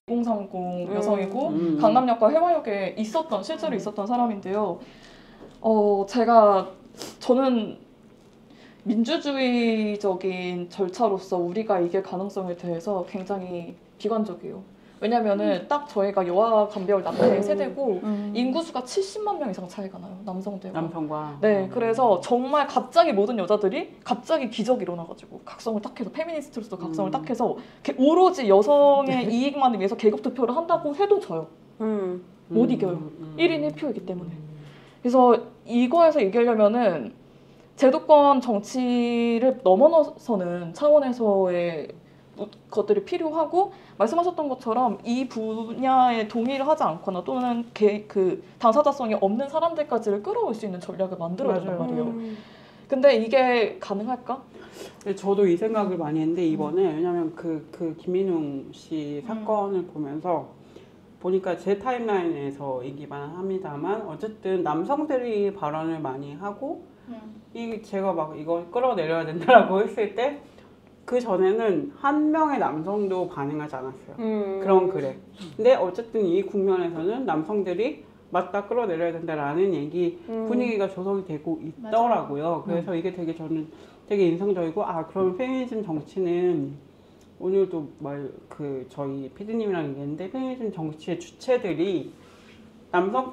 2030 여성이고 강남역과 해화역에 실제로 있었던 사람인데요. 저는 민주주의적인 절차로서 우리가 이길 가능성에 대해서 굉장히 비관적이에요. 왜냐면은 딱 저희가 여아 간별 납태 세대고 인구수가 70만 명 이상 차이가 나요. 남성과. 네, 그래서 정말 갑자기 모든 여자들이 갑자기 기적이 일어나가지고 각성을 딱 해서 페미니스트로서 각성을 딱 해서 오로지 여성의 이익만을 위해서 계급 투표를 한다고 해도 져요. 못 이겨요. 1인 1표이기 때문에. 그래서 이거에서 이기려면은 제도권 정치를 넘어서는 차원에서의 것들이 필요하고, 말씀하셨던 것처럼 이 분야에 동의를 하지 않거나 또는 그 당사자성이 없는 사람들까지를 끌어올 수 있는 전략을 만들어야 된단 말이에요. 근데 이게 가능할까? 저도 이 생각을 많이 했는데 이번에 왜냐면 그 김민웅 씨 사건을 보면서 보니까 제 타임라인에서이기만 합니다만 어쨌든 남성들이 발언을 많이 하고 제가 막 이걸 끌어내려야 된다라고 했을 때 그 전에는 한 명의 남성도 반응하지 않았어요. 그런 글에. 근데 어쨌든 이 국면에서는 남성들이 맞다, 끌어내려야 된다라는 분위기가 조성이 되고 있더라고요. 그래서 이게 저는 되게 인상적이고, 그러면 페미니즘 정치는 오늘도 저희 PD님이랑 얘기했는데, 페미니즘 정치의 주체들이 남성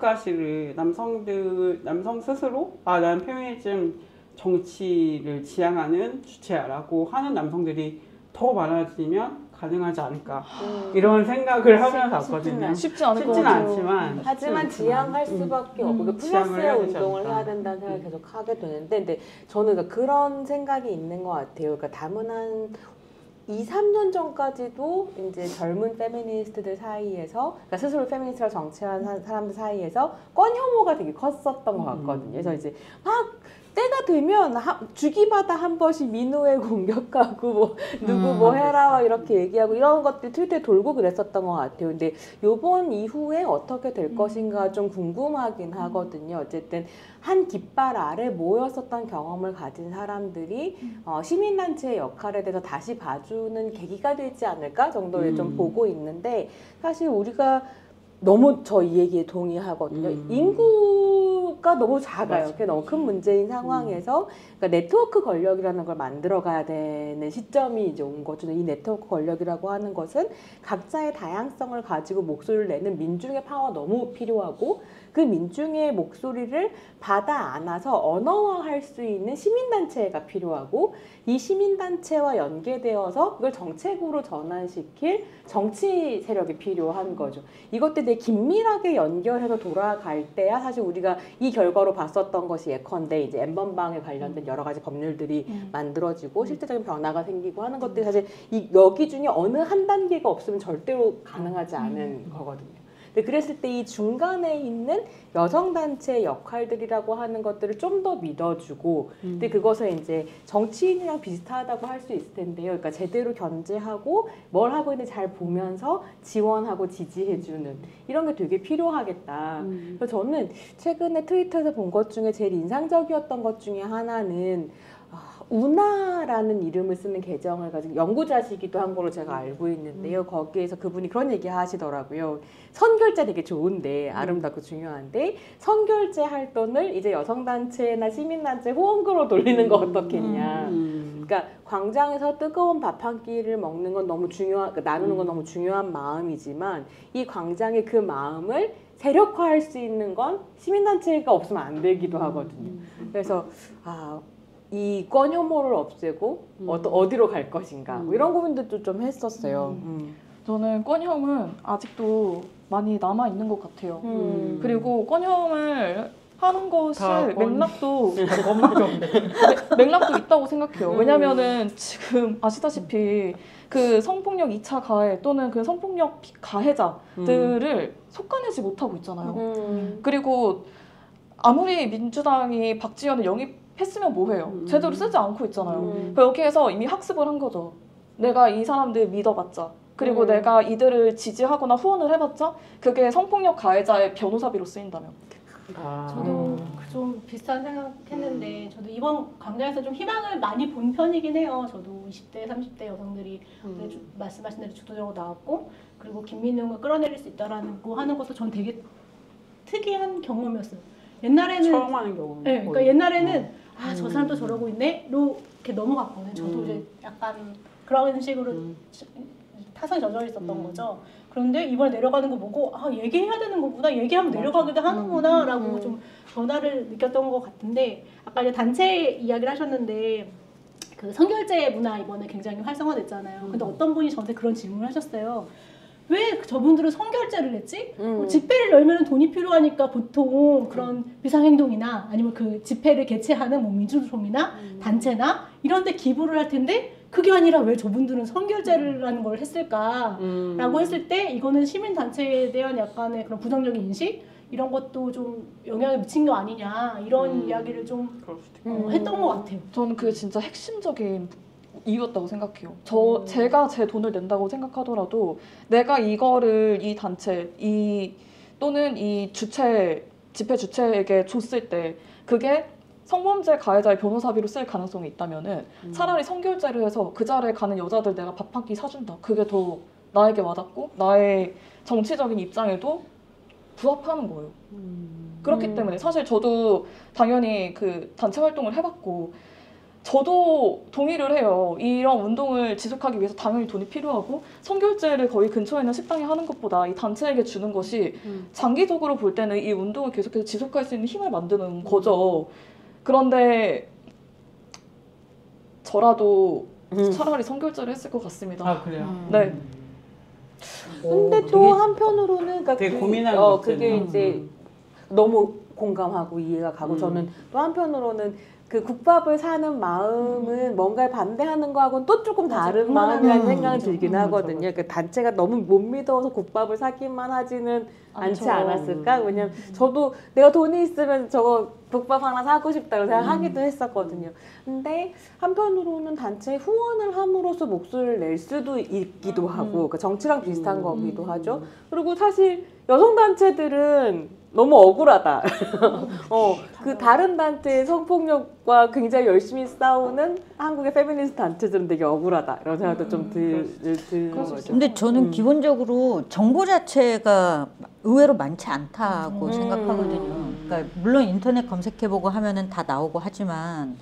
스스로 난 페미니즘 정치를 지향하는 주체야라고 하는 남성들이 더 많아지면 가능하지 않을까 이런 생각을 하면서 왔거든요. 쉽지는 않지만 하지만 지향할 수밖에 없고 플러스의 운동을 해야 된다는 생각을 계속 하게 되는데, 근데 저는 그런 생각이 있는 것 같아요. 그러니까 담은 한 2, 3년 전까지도 이제 젊은 페미니스트들 사이에서, 그러니까 스스로 페미니스트를 정치하는 사람들 사이에서 건 혐오가 되게 컸었던 것 같거든요. 그래서 이제 막 때가 되면 주기마다 한 번씩 민우에 공격하고 누구 해라 이렇게 얘기하고 이런 것들이 트위터에 돌고 그랬었던 것 같아요. 근데 요번 이후에 어떻게 될 것인가 좀 궁금하긴 하거든요. 어쨌든 한 깃발 아래 모였었던 경험을 가진 사람들이 시민단체의 역할에 대해서 다시 봐주는 계기가 되지 않을까 정도를 좀 보고 있는데, 사실 우리가 너무 저 이 얘기에 동의하거든요. 인구가 너무 작아요. 그게 너무 큰 문제인 상황에서 그러니까 네트워크 권력이라는 걸 만들어가야 되는 시점이 이제 온 거죠. 이 네트워크 권력이라고 하는 것은 각자의 다양성을 가지고 목소리를 내는 민중의 파워가 너무 필요하고, 그 민중의 목소리를 받아 안아서 언어화할 수 있는 시민단체가 필요하고, 이 시민단체와 연계되어서 그걸 정책으로 전환시킬 정치 세력이 필요한 거죠. 이것들 되게 긴밀하게 연결해서 돌아갈 때야 사실 우리가 이 결과로 봤었던 것이 예컨대 이제 N번방에 관련된 여러 가지 법률들이 만들어지고 실제적인 변화가 생기고 하는 것들이 사실 여기 중에 어느 한 단계가 없으면 절대로 가능하지 않은 거거든요. 근데 그랬을 때 이 중간에 있는 여성단체의 역할들이라고 하는 것들을 좀 더 믿어주고, 근데 그것을 이제 정치인이랑 비슷하다고 할 수 있을 텐데요. 그러니까 제대로 견제하고 뭘 하고 있는지 잘 보면서 지원하고 지지해주는 이런 게 되게 필요하겠다. 그래서 저는 최근에 트위터에서 본 것 중에 제일 인상적이었던 것 중에 하나는 우나라는 이름을 쓰는 계정을 가지고 연구자시기도 한 걸로 제가 알고 있는데요. 거기에서 그분이 그런 얘기 하시더라고요. 선결제 되게 좋은데, 아름답고 중요한데 선결제 할 돈을 이제 여성단체나 시민단체 후원금으로 돌리는 거 어떻겠냐. 그러니까 광장에서 뜨거운 밥 한 끼를 먹는 건 너무 나누는 건 너무 중요한 마음이지만, 이 광장의 그 마음을 세력화할 수 있는 건 시민단체가 없으면 안 되기도 하거든요. 그래서 이 건 혐오를 없애고 어디로 갈 것인가 뭐 이런 고민들도 좀 했었어요. 저는 건혐은 아직도 많이 남아있는 것 같아요. 그리고 건혐을 하는 것이 맥락도 있다고 생각해요. 왜냐면은 지금 아시다시피 그 성폭력 2차 가해 또는 그 성폭력 가해자들을 속아내지 못하고 있잖아요. 그리고 아무리 민주당이 박지원을 영입했으면 뭐해요? 제대로 쓰지 않고 있잖아요. 여기에서 이미 학습을 한 거죠. 내가 이 사람들 믿어봤자, 그리고 내가 이들을 지지하거나 후원을 해봤자 그게 성폭력 가해자의 변호사비로 쓰인다면. 저도 좀 비슷한 생각했는데 저도 이번 광장에서 좀 희망을 많이 본 편이긴 해요. 저도 20대, 30대 여성들이 말씀하신 대로 주도적으로 나왔고 그리고 김민웅을 끌어내릴 수 있다라는 거 하는 것도 전 되게 특이한 경험이었어요. 옛날에는 처음 하는 경우. 네, 그러니까 옛날에는 아, 저 사람도 저러고 있네로 이렇게 넘어갔거든요. 저도 이제 약간 그런 식으로 타성이 저절로 있었던 거죠. 그런데 이번에 내려가는 거 보고 아, 얘기해야 되는 거구나, 얘기하면 내려가기도 하는구나라고 좀 변화를 느꼈던 것 같은데 아까 이제 단체 이야기를 하셨는데 그 성결제 문화 이번에 굉장히 활성화됐잖아요. 근데 어떤 분이 저한테 그런 질문을 하셨어요. 왜 저분들은 성결제를 했지? 집회를 열면 돈이 필요하니까 보통 그런 비상행동이나 아니면 그 집회를 개최하는 뭐 민주노총이나 단체나 이런 데 기부를 할 텐데 그게 아니라 왜 저분들은 성결제라는 걸 했을까라고 했을 때 이거는 시민단체에 대한 약간의 그런 부정적인 인식? 이런 것도 좀 영향을 미친 거 아니냐 이런 이야기를 좀 했던 것 같아요. 저는 그게 진짜 핵심적인 이유였다고 생각해요. 제가 제 돈을 낸다고 생각하더라도 내가 이거를 이 단체 또는 이 집회 주체에게 줬을 때 그게 성범죄 가해자의 변호사비로 쓸 가능성이 있다면은 차라리 성결제를 해서 그 자리에 가는 여자들 내가 밥 한 끼 사준다. 그게 더 나에게 와닿고 나의 정치적인 입장에도 부합하는 거예요. 그렇기 때문에 사실 저도 당연히 그 단체 활동을 해봤고 저도 동의를 해요. 이런 운동을 지속하기 위해서 당연히 돈이 필요하고 성결제를 거의 근처에 있는 식당에 하는 것보다 이 단체에게 주는 것이 장기적으로 볼 때는 이 운동을 계속해서 지속할 수 있는 힘을 만드는 거죠. 그런데 저라도 차라리 성결제를 했을 것 같습니다. 아 그래요? 네. 근데 또 한편으로는 그러니까 되게 고민하는 그게 이제 너무 공감하고 이해가 가고 저는 또 한편으로는 그 국밥을 사는 마음은 뭔가를 반대하는 거하고는 또 조금 다른 마음이라는 생각이 들긴 하거든요. 그 단체가 너무 못 믿어서 국밥을 사기만 하지는 않지 않았을까? 왜냐면 저도 내가 돈이 있으면 저거 국밥 하나 사고 싶다고 생각하기도 했었거든요. 근데 한편으로는 단체에 후원을 함으로써 목소리를 낼 수도 있기도 하고 그러니까 정치랑 비슷한 거기도 하죠. 그리고 사실 여성단체들은 너무 억울하다. 그 다른 단체의 성폭력과 굉장히 열심히 싸우는 한국의 페미니스트 단체들은 되게 억울하다. 이런 생각도 좀 드는 거죠. 근데 저는 기본적으로 정보 자체가 의외로 많지 않다고 생각하거든요. 그러니까 물론 인터넷 검색해보고 하면은 다 나오고 하지만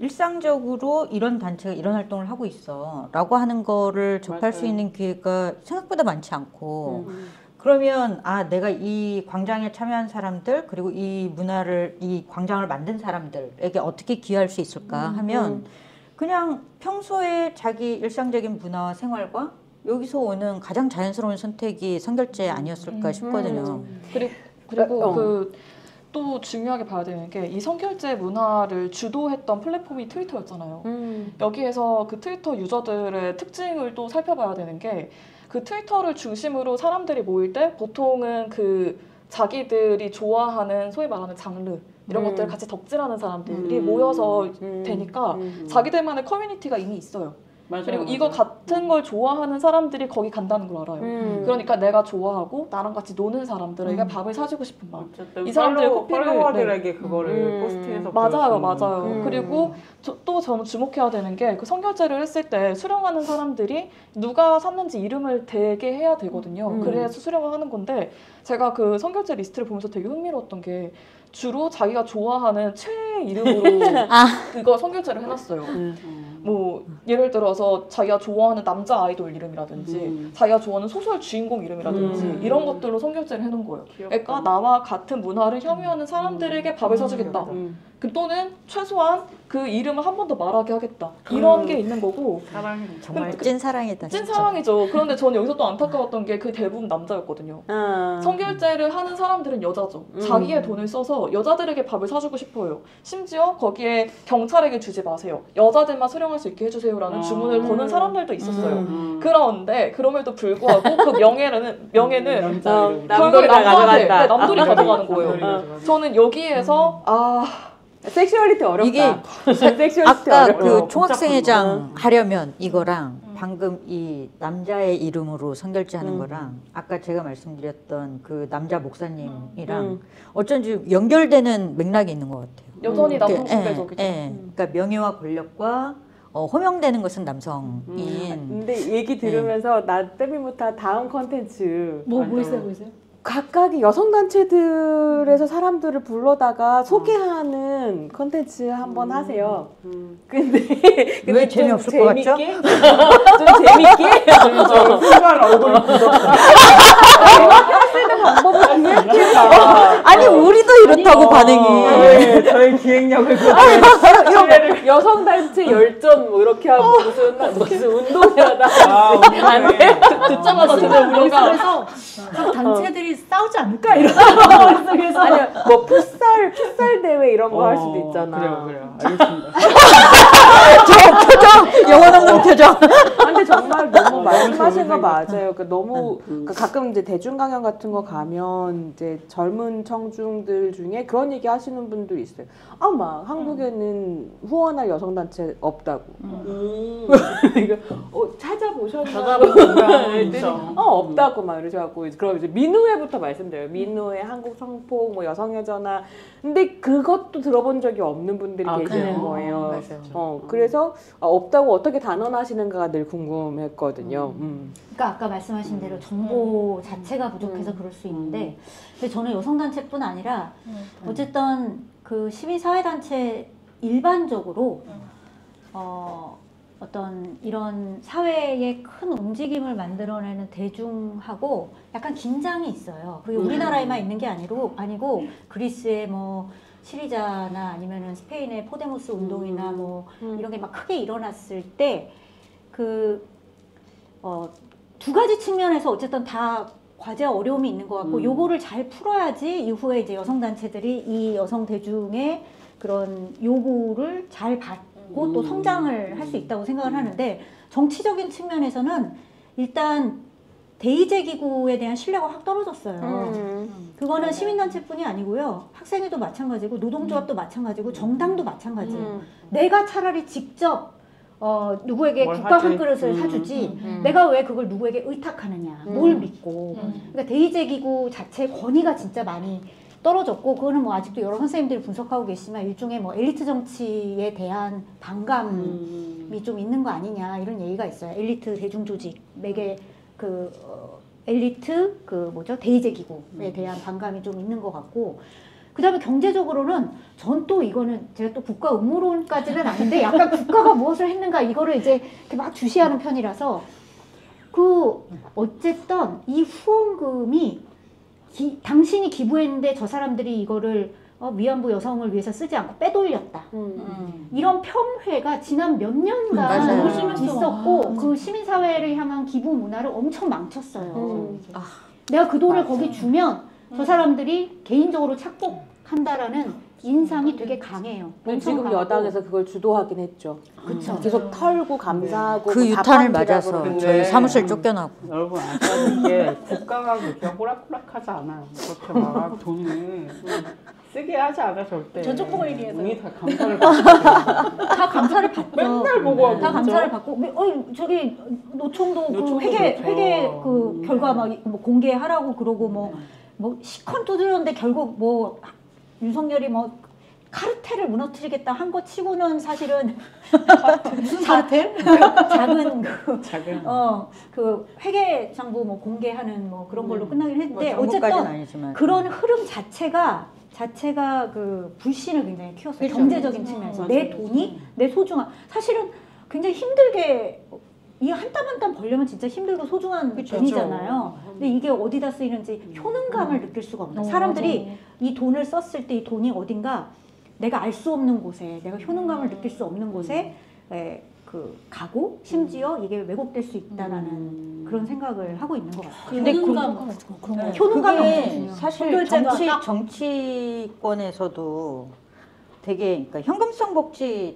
일상적으로 이런 단체가 이런 활동을 하고 있어 라고 하는 거를 접할 수 있는 기회가 생각보다 많지 않고 그러면 아 내가 이 광장에 참여한 사람들 그리고 이 광장을 만든 사람들에게 어떻게 기여할 수 있을까 하면 그냥 평소에 자기 일상적인 문화와 생활과 여기서 오는 가장 자연스러운 선택이 성결제 아니었을까 싶거든요. 그리고 또 중요하게 봐야 되는 게 이 성결제 문화를 주도했던 플랫폼이 트위터였잖아요. 여기에서 그 트위터 유저들의 특징을 또 살펴봐야 되는 게 그 트위터를 중심으로 사람들이 모일 때 보통은 그 자기들이 좋아하는 소위 말하는 장르 이런 것들을 같이 덕질하는 사람들이 모여서 되니까 자기들만의 커뮤니티가 이미 있어요. 그리고 이거 같은 걸 좋아하는 사람들이 거기 간다는 걸 알아요. 그러니까 내가 좋아하고 나랑 같이 노는 사람들에게 밥을 사주고 싶은 마음. 이 사람들의 커피를 팔로워들에게 그거를 포스팅해서 맞아요. 그리고 또 저는 주목해야 되는 게 그 성결제를 했을 때 수령하는 사람들이 누가 샀는지 이름을 대게 해야 되거든요. 그래서 수령을 하는 건데 제가 그 성결제 리스트를 보면서 되게 흥미로웠던 게 주로 자기가 좋아하는 최애 이름으로 그거 성결제를 해놨어요. 뭐 예를 들어서 자기가 좋아하는 남자 아이돌 이름이라든지 자기가 좋아하는 소설 주인공 이름이라든지 이런 것들로 성결제를 해놓은 거예요. 그러니까 나와 같은 문화를 향유하는 사람들에게 밥을 사주겠다. 또는 최소한 그 이름을 한 번 더 말하게 하겠다. 이런 게 있는 거고. 정말 찐사랑이다. 찐사랑이죠. 그런데 저는 여기서 또 안타까웠던 게 그 대부분 남자였거든요. 성결제를 하는 사람들은 여자죠. 자기의 돈을 써서 여자들에게 밥을 사주고 싶어요. 심지어 거기에 경찰에게 주지 마세요. 여자들만 수령할 수 있게 해주세요라는 주문을 거는 사람들도 있었어요. 그런데 그럼에도 불구하고 그 명예는 결국에 남들이 가져가는 거예요. 저는 여기에서 섹슈얼리티 어렵다. 이게 아까 그 총학생회장 하려면 이거랑 방금 이 남자의 이름으로 선결제하는 거랑 아까 제가 말씀드렸던 그 남자 목사님이랑 어쩐지 연결되는 맥락이 있는 것 같아요. 여전히 남성 예, 중대적이죠. 예. 그러니까 명예와 권력과 호명되는 것은 남성인. 근데 얘기 들으면서 나 때문부터 다음 컨텐츠 뭐 있어요? 각각의 여성단체들에서 사람들을 불러다가 소개하는 컨텐츠 한번 하세요. 근데 왜 좀 재미없을 것 같죠? 재밌게? 좀 재밌게? 순간 얼굴이 굳었다. 쓰는 방법을 기획해봐. 아니 우리도 이렇다고 반응이. 네, 저희 기획력을 여성단체 열전 뭐 이렇게 하고 무슨 운동회하다 안 돼? 듣자마자 진짜 우리가 그래서 각 단체들이 싸우지 않을까 이런 머릿속에서 아니요 뭐 풋살 대회 이런 거 할 수도 있잖아. 그래요. 알겠습니다. 영혼 없는 표정. 아, 근데 정말 너무 말씀하신 거 좋은 맞아요. 그러니까 너무 그러니까 가끔 이제 대중 강연 같은 거 가면 이제 젊은 청중들 중에 그런 얘기 하시는 분도 있어요. 아, 막 한국에는 후원할 여성 단체 없다고. 이거 찾아보셨나? 없다고 막 이러셔갖고 그럼 이제 민우회부터 말씀드려요. 민우회, 한국 성폭, 뭐 여성여전화. 근데 그것도 들어본 적이 없는 분들이 계시는 그래요? 거예요. 맞아요. 그래서 없다고 어떻게 단언하시는가가 늘 궁금했거든요. 그러니까 아까 말씀하신 대로 정보 자체가 부족해서 그럴 수 있는데 근데 저는 여성단체뿐 아니라 어쨌든 그 시민사회단체 일반적으로 어떤 이런 사회의 큰 움직임을 만들어내는 대중하고 약간 긴장이 있어요. 그게 우리나라에만 있는 게 아니고 그리스의 뭐 시리자나 아니면은 스페인의 포데모스 운동이나 뭐 이런 게 막 크게 일어났을 때 그 두 가지 측면에서 어쨌든 다 과제와 어려움이 있는 것 같고 요거를 잘 풀어야지 이후에 이제 여성단체들이 이 여성 대중의 그런 요구를 잘 받고 또 성장을 할 수 있다고 생각을 하는데 정치적인 측면에서는 일단 대의제 기구에 대한 신뢰가 확 떨어졌어요. 그거는 시민단체뿐이 아니고요. 학생회도 마찬가지고 노동조합도 마찬가지고 정당도 마찬가지예요. 내가 차라리 직접 누구에게 뭘 국밥 한 하지? 그릇을 사주지 내가 왜 그걸 누구에게 의탁하느냐 뭘 믿고 그러니까 대의제 기구 자체의 권위가 진짜 많이 떨어졌고 그거는 뭐 아직도 여러 선생님들이 분석하고 계시지만 일종의 뭐 엘리트 정치에 대한 반감이 좀 있는 거 아니냐 이런 얘기가 있어요. 엘리트 대중 조직에게 그 엘리트 그 뭐죠 대의제 기구에 대한 반감이 좀 있는 것 같고 그 다음에 경제적으로는 전 또 이거는 제가 또 국가 음모론까지는 아닌데 약간 국가가 무엇을 했는가 이거를 이제 이렇게 막 주시하는 편이라서 그 어쨌든 이 후원금이 당신이 기부했는데 저 사람들이 이거를 위안부 여성을 위해서 쓰지 않고 빼돌렸다. 이런 폄훼가 지난 몇 년간 맞아요. 있었고 그 시민사회를 향한 기부 문화를 엄청 망쳤어요. 내가 그 돈을 거기 주면 저 사람들이 개인적으로 착복한다라는 인상이 되게 강해요. 엄청 지금 강하고. 여당에서 그걸 주도하긴 했죠. 그쵸. 계속 털고 감사하고 그 뭐 유탄을 자판기라 맞아서 그러고. 저희 사무실 쫓겨나고. 여러분 아까는 게 국가가 그렇게 호락호락하지 않아요. 그렇게 막 돈을 쓰게 하지 않아 절대. 저쪽 보고 얘기해서요. 우리 다 감사를 받고 다 감사를 받죠. 맨날 보고 하고 다 있죠. 감사를 받고 저기 노총도 그 노총도 회계 그렇죠. 회계 그 결과 막 뭐 공개하라고 그러고 뭐 시컨 두드렸는데 결국 뭐 윤석열이 뭐 카르텔을 무너뜨리겠다 한 거 치고는 사실은 무슨 카르텔? 작은 그 회계 장부 뭐 공개하는 뭐 그런 걸로 끝나긴 했는데 정부까지는 어쨌든 아니지만. 그런 흐름 자체가 그 불신을 굉장히 키웠어요. 그렇죠. 경제적인 측면에서 내 돈이 내 소중한 사실은 굉장히 힘들게 이 한 땀 한 땀 벌려면 진짜 힘들고 소중한 돈이잖아요. 근데 이게 어디다 쓰이는지 효능감을 느낄 수가 없는 사람들이 이 돈을 썼을 때 이 돈이 어딘가 내가 알 수 없는 곳에 내가 효능감을 느낄 수 없는 곳에 그 가고 심지어 이게 왜곡될 수 있다라는 그런 생각을 하고 있는 것 같아요. 근데 효능감 그런 거. 효능감이 엄청 그게 중요해요. 사실 정치권에서도 되게 그러니까 현금성 복지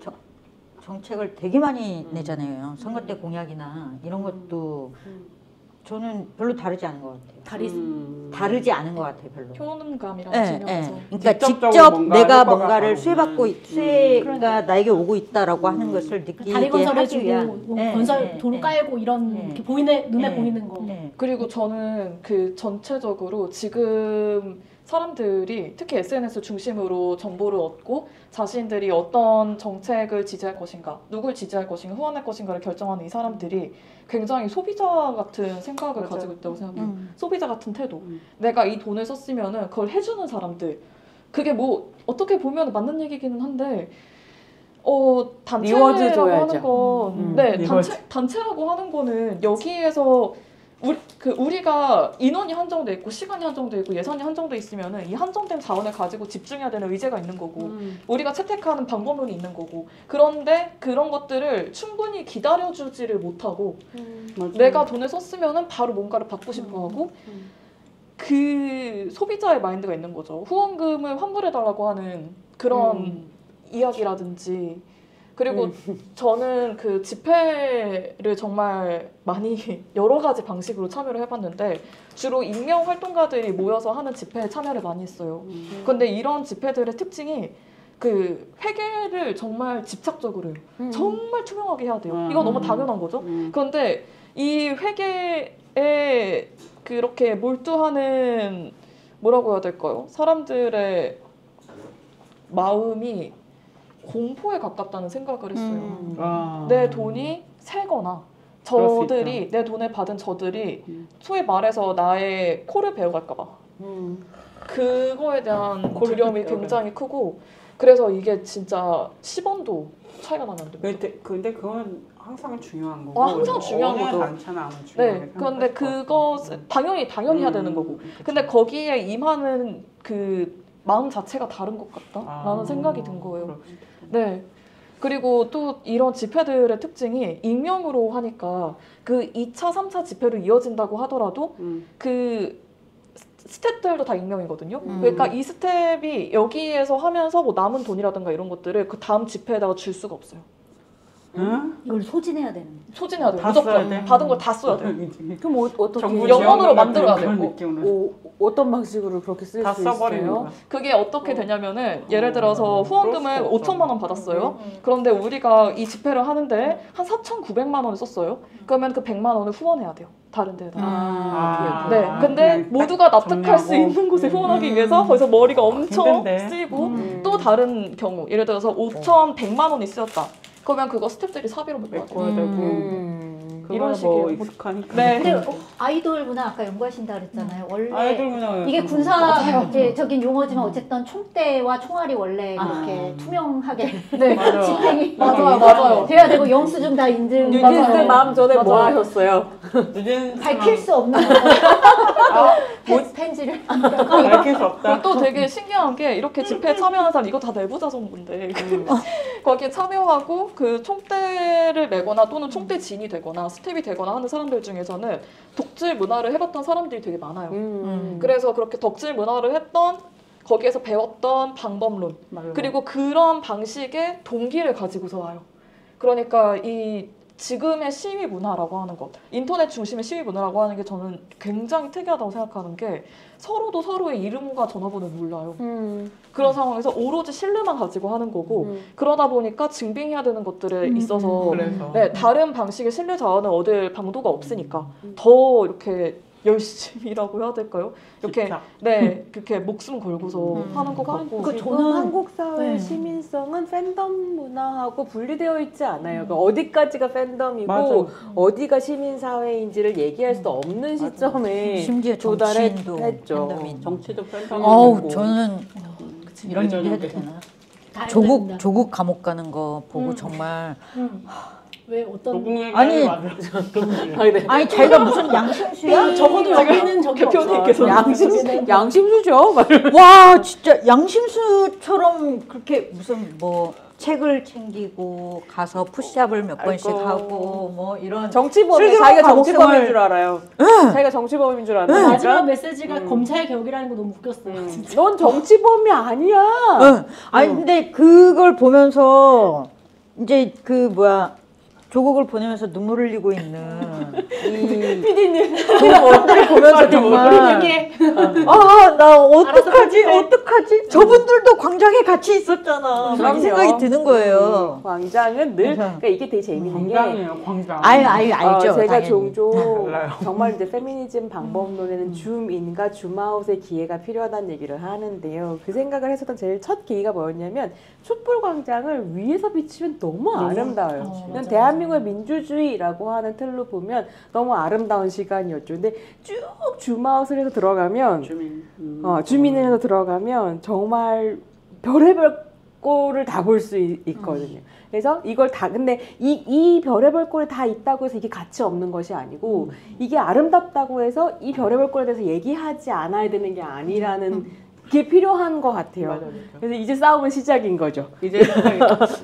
정책을 되게 많이 내잖아요. 선거 때 공약이나 이런 것도 저는 별로 다르지 않은 것 같아요. 다르지 않은 것 같아요, 별로. 효능감이라는 측면에서. 그러니까 직접적으로 직접 뭔가 내가 효과가 뭔가를 가고. 수혜받고 수혜가 나에게 오고 있다라고 하는 것을 느끼게 다리 하기 건설해주고 위한. 뭐 건설 도로 깔고 이런 이렇게 보이는 눈에 네. 보이는 거. 그리고 저는 그 전체적으로 지금 사람들이 특히 SNS 중심으로 정보를 얻고 자신들이 어떤 정책을 지지할 것인가, 누굴 지지할 것인가, 후원할 것인가를 결정하는 이 사람들이 굉장히 소비자 같은 생각을 맞아요. 가지고 있다고 생각해요. 소비자 같은 태도. 내가 이 돈을 썼으면은 그걸 해주는 사람들. 그게 뭐 어떻게 보면 맞는 얘기기는 한데 단체라고 리워드 줘야죠. 하는 건 네, 리워드. 단체라고 하는 거는 여기에서 우리가 인원이 한정돼 있고 시간이 한정돼 있고 예산이 한정돼 있으면은 이 한정된 자원을 가지고 집중해야 되는 의제가 있는 거고 우리가 채택하는 방법론이 있는 거고 그런데 그런 것들을 충분히 기다려주지를 못하고 내가 돈을 썼으면은 바로 뭔가를 받고 싶어하고 그 소비자의 마인드가 있는 거죠. 후원금을 환불해달라고 하는 그런 이야기라든지 그리고 저는 그 집회를 정말 많이 여러 가지 방식으로 참여를 해봤는데 주로 익명 활동가들이 모여서 하는 집회에 참여를 많이 했어요. 근데 이런 집회들의 특징이 그 회계를 정말 집착적으로 해요. 정말 투명하게 해야 돼요. 이거 너무 당연한 거죠. 그런데 이 회계에 그렇게 몰두하는 뭐라고 해야 될까요? 사람들의 마음이 공포에 가깝다는 생각을 했어요. 내 돈이 새거나 저들이 내 돈을 받은 저들이 소위 말해서 나의 코를 베어갈까 봐 그거에 대한 두려움이 굉장히 크고 그래서 이게 진짜 10원도 차이가 나면 안 됩니다. 근데 그건 항상 중요한 거고. 항상 중요한 거죠. 단체나 아무 중요하게 네, 그런데 그거 당연히 해야 되는 거고. 근데 거기에 임하는 그 마음 자체가 다른 것 같다라는 생각이 든 거예요. 네. 그리고 또 이런 집회들의 특징이 익명으로 하니까 그 2차, 3차 집회로 이어진다고 하더라도 그 스텝들도 다 익명이거든요. 그러니까 이 스텝이 여기에서 하면서 뭐 남은 돈이라든가 이런 것들을 그 다음 집회에다가 줄 수가 없어요. 이걸 소진해야 되는. 소진해야 돼요. 다 무조건 써야 돼? 받은 걸 다 써야 돼요. 그럼 어떻게 정부 영원으로 지원 만들어야 같은 돼요. 그런 느낌으로. 어떤 방식으로 그렇게 쓸 다 수 써버리는 있어요? 거야. 그게 어떻게 되냐면은 예를 들어서 후원금을 그럴 수가 없잖아. 5천만 원 받았어요. 그런데 우리가 이 집회를 하는데 한 4,900만 원을 썼어요. 그러면 그 100만 원을 후원해야 돼요. 다른 데에다. 네. 근데 그냥 모두가 납득할 수 정리하고. 있는 곳에 후원하기 위해서 거기서 머리가 엄청 힘든데. 쓰이고 또 다른 경우 예를 들어서 5,100만 원이 쓰였다. 그러면 그거 스태프들이 사비로 메꿔야 돼요. 메꿔야 되고. 이런 뭐 식이에요. 익숙하니까. 네. 근데 아이돌 문화 아까 연구하신다 그랬잖아요. 원래 아이돌 문화 이게 군사적인 용어지만 어쨌든 총대와 총알이 원래 그렇게 투명하게 네. 집행이 맞아요. 돼야 되고 영수증 다 인증 뉴진스 마음 전에 뭐 맞아요. 하셨어요? 밝힐 수 없는 펜지를 밝힐 수 없다. 그리고 또 되게 신기한 게 이렇게 집회에 참여하는 사람 이거 다 내부자 정보인데 거기에 참여하고 그 총대를 메거나 또는 총대 지인이 되거나 스텝이 되거나 하는 사람들 중에서는 덕질 문화를 해봤던 사람들이 되게 많아요. 그래서 그렇게 덕질 문화를 했던 거기에서 배웠던 방법론 그리고 그런 방식의 동기를 가지고서 와요. 그러니까 이 지금의 시위 문화라고 하는 것, 인터넷 중심의 시위 문화라고 하는 게 저는 굉장히 특이하다고 생각하는 게 서로도 서로의 이름과 전화번호를 몰라요. 그런 상황에서 오로지 신뢰만 가지고 하는 거고 그러다 보니까 증빙해야 되는 것들에 있어서 그래서. 네, 다른 방식의 신뢰 자원을 얻을 방도가 없으니까 더 이렇게 열심히라고 해야 될까요? 이렇게 집착. 네 그렇게 목숨 걸고서 하는 것 같고 그 저는- 한국 사회 시민성은 팬덤 문화하고 분리되어 있지 않아요. 그러니까 어디까지가 팬덤이고 맞아. 어디가 시민 사회인지를 얘기할 수 없는 시점에 심지어 정치인도 조달했죠. 팬덤인. 정치도 팬덤이 어우 되고. 저는 이런 얘기 해도 예전에 되나? 조국 감옥 가는 거 보고 정말 왜 어떤 노궁 얘기 아니. 맞아. 아니 자기가 무슨 양심수야? 적어도 여기는 저기 대표님께서 양심수죠. 와 진짜 양심수처럼 그렇게 무슨 뭐 책을 챙기고 가서 푸시업을 몇 번씩 아이고. 하고 뭐 이런 정치범이 슬기로운 자기가 감옥생활- 정치범인 줄 알아요. 자기가 정치범인 줄 마지막 아니까. 메시지가 검찰 개혁이라는 거 너무 웃겼어요. 진짜. 넌 정치범이 아니야. 아니 근데 그걸 보면서 이제 그 뭐야 조국을 보내면서 눈물 흘리고 있는 이 조국을 보면서 정말 나 어떡하지? 저분들도 광장에 같이 있었잖아. 그런 생각이 드는 거예요. 광장은 늘 그러니까 이게 되게 재밌는 게 광장이에요, 광장. 알죠. 제가 당연히. 종종 정말 이제 페미니즘 방법론에는 줌인과 줌아웃의 기회가 필요하다는 얘기를 하는데요. 그 생각을 했었던 제일 첫 계기가 뭐였냐면 촛불광장을 위에서 비치면 너무 아름다워요. 맞아, 대한민국의 민주주의라고 하는 틀로 보면 너무 아름다운 시간이었죠. 근데 쭉 줌아웃을 해서 들어가면 주민을 해서 들어가면 정말 별의별 꼴을 다 볼 수 있거든요. 그래서 이걸 다 근데 이 별의별 꼴이 다 있다고 해서 이게 가치 없는 것이 아니고 이게 아름답다고 해서 이 별의별 꼴에 대해서 얘기하지 않아야 되는 게 아니라는 게 필요한 것 같아요. 맞아. 그래서 이제 싸움은 시작인 거죠. 이제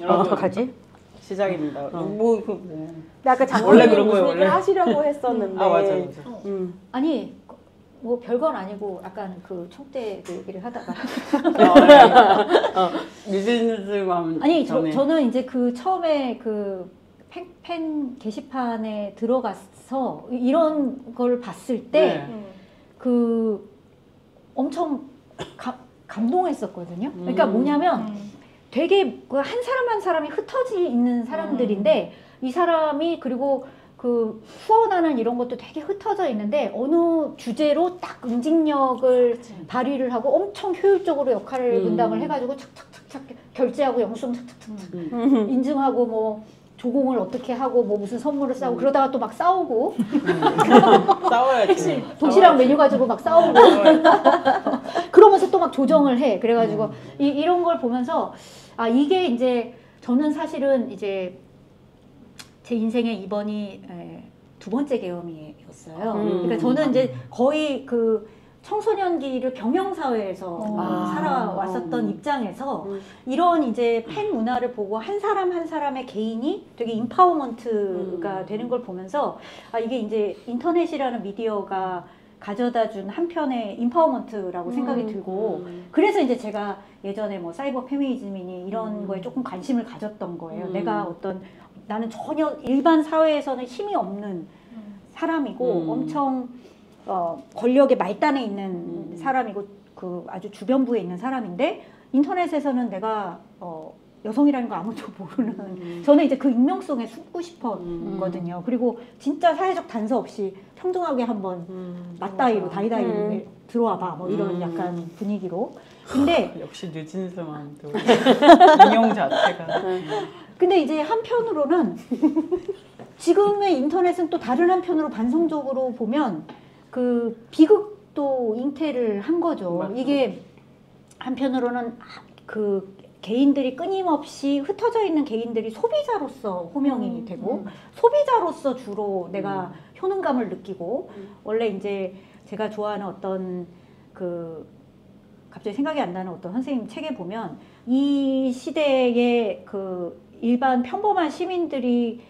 어떡하지? 시작입니다. 근데 아까 원래 장관님 그런 거예요, 무슨 얘기를 원래. 하시려고 했었는데 맞아. 아니 뭐 별건 아니고 약간 그 총대 그 얘기를 하다가 뉴진스만 아니 저는 이제 그 처음에 그 팬 게시판에 들어가서 이런 걸 봤을 때 그 엄청 감동했었거든요. 그러니까 뭐냐면 되게 그 한 사람 한 사람이 흩어져 있는 사람들인데 이 사람이 그리고 그 후원하는 이런 것도 되게 흩어져 있는데 어느 주제로 딱 응징력을 발휘를 하고 엄청 효율적으로 역할을 분담을 해가지고 착착착착 결제하고 영수증 착착착착 인증하고 뭐 조공을 어떻게 하고 뭐 무슨 선물을 싸고 그러다가 또 막 싸우고 싸워야지. 도시락 메뉴 가지고 막 싸우고 그러면서 또 막 조정을 해. 그래가지고 이런 걸 보면서 아 이게 이제 저는 사실은 이제 제 인생의 이번이 두 번째 계엄이었어요. 그러니까 저는 이제 거의 그 청소년기를 경영사회에서 살아왔었던 입장에서 이런 이제 팬 문화를 보고 한 사람 한 사람의 개인이 되게 인파워먼트가 되는 걸 보면서 아 이게 이제 인터넷이라는 미디어가 가져다 준 한편의 인파워먼트라고 생각이 들고 그래서 이제 제가 예전에 뭐 사이버 페미니즘이니 이런 거에 조금 관심을 가졌던 거예요. 내가 나는 전혀 일반 사회에서는 힘이 없는 사람이고 엄청 권력의 말단에 있는 사람이고 그 아주 주변부에 있는 사람인데 인터넷에서는 내가 여성이라는 거 아무도 모르는 저는 이제 그 익명성에 숨고 싶었거든요. 그리고 진짜 사회적 단서 없이 평등하게 한번 맞다이로 다이다이로 들어와봐 뭐 이런 약간 분위기로. 근데 역시 뉴진스만 또 인용 자체가. 근데 이제 한편으로는 지금의 인터넷은 또 다른 한편으로 반성적으로 보면 그 비극도 잉태를 한 거죠. 맞아. 이게 한편으로는 그 개인들이 끊임없이 흩어져 있는 개인들이 소비자로서 호명이 되고 소비자로서 주로 내가 효능감을 느끼고 원래 이제 제가 좋아하는 어떤 그 갑자기 생각이 안 나는 어떤 선생님 책에 보면 이 시대의 그 일반 평범한 시민들이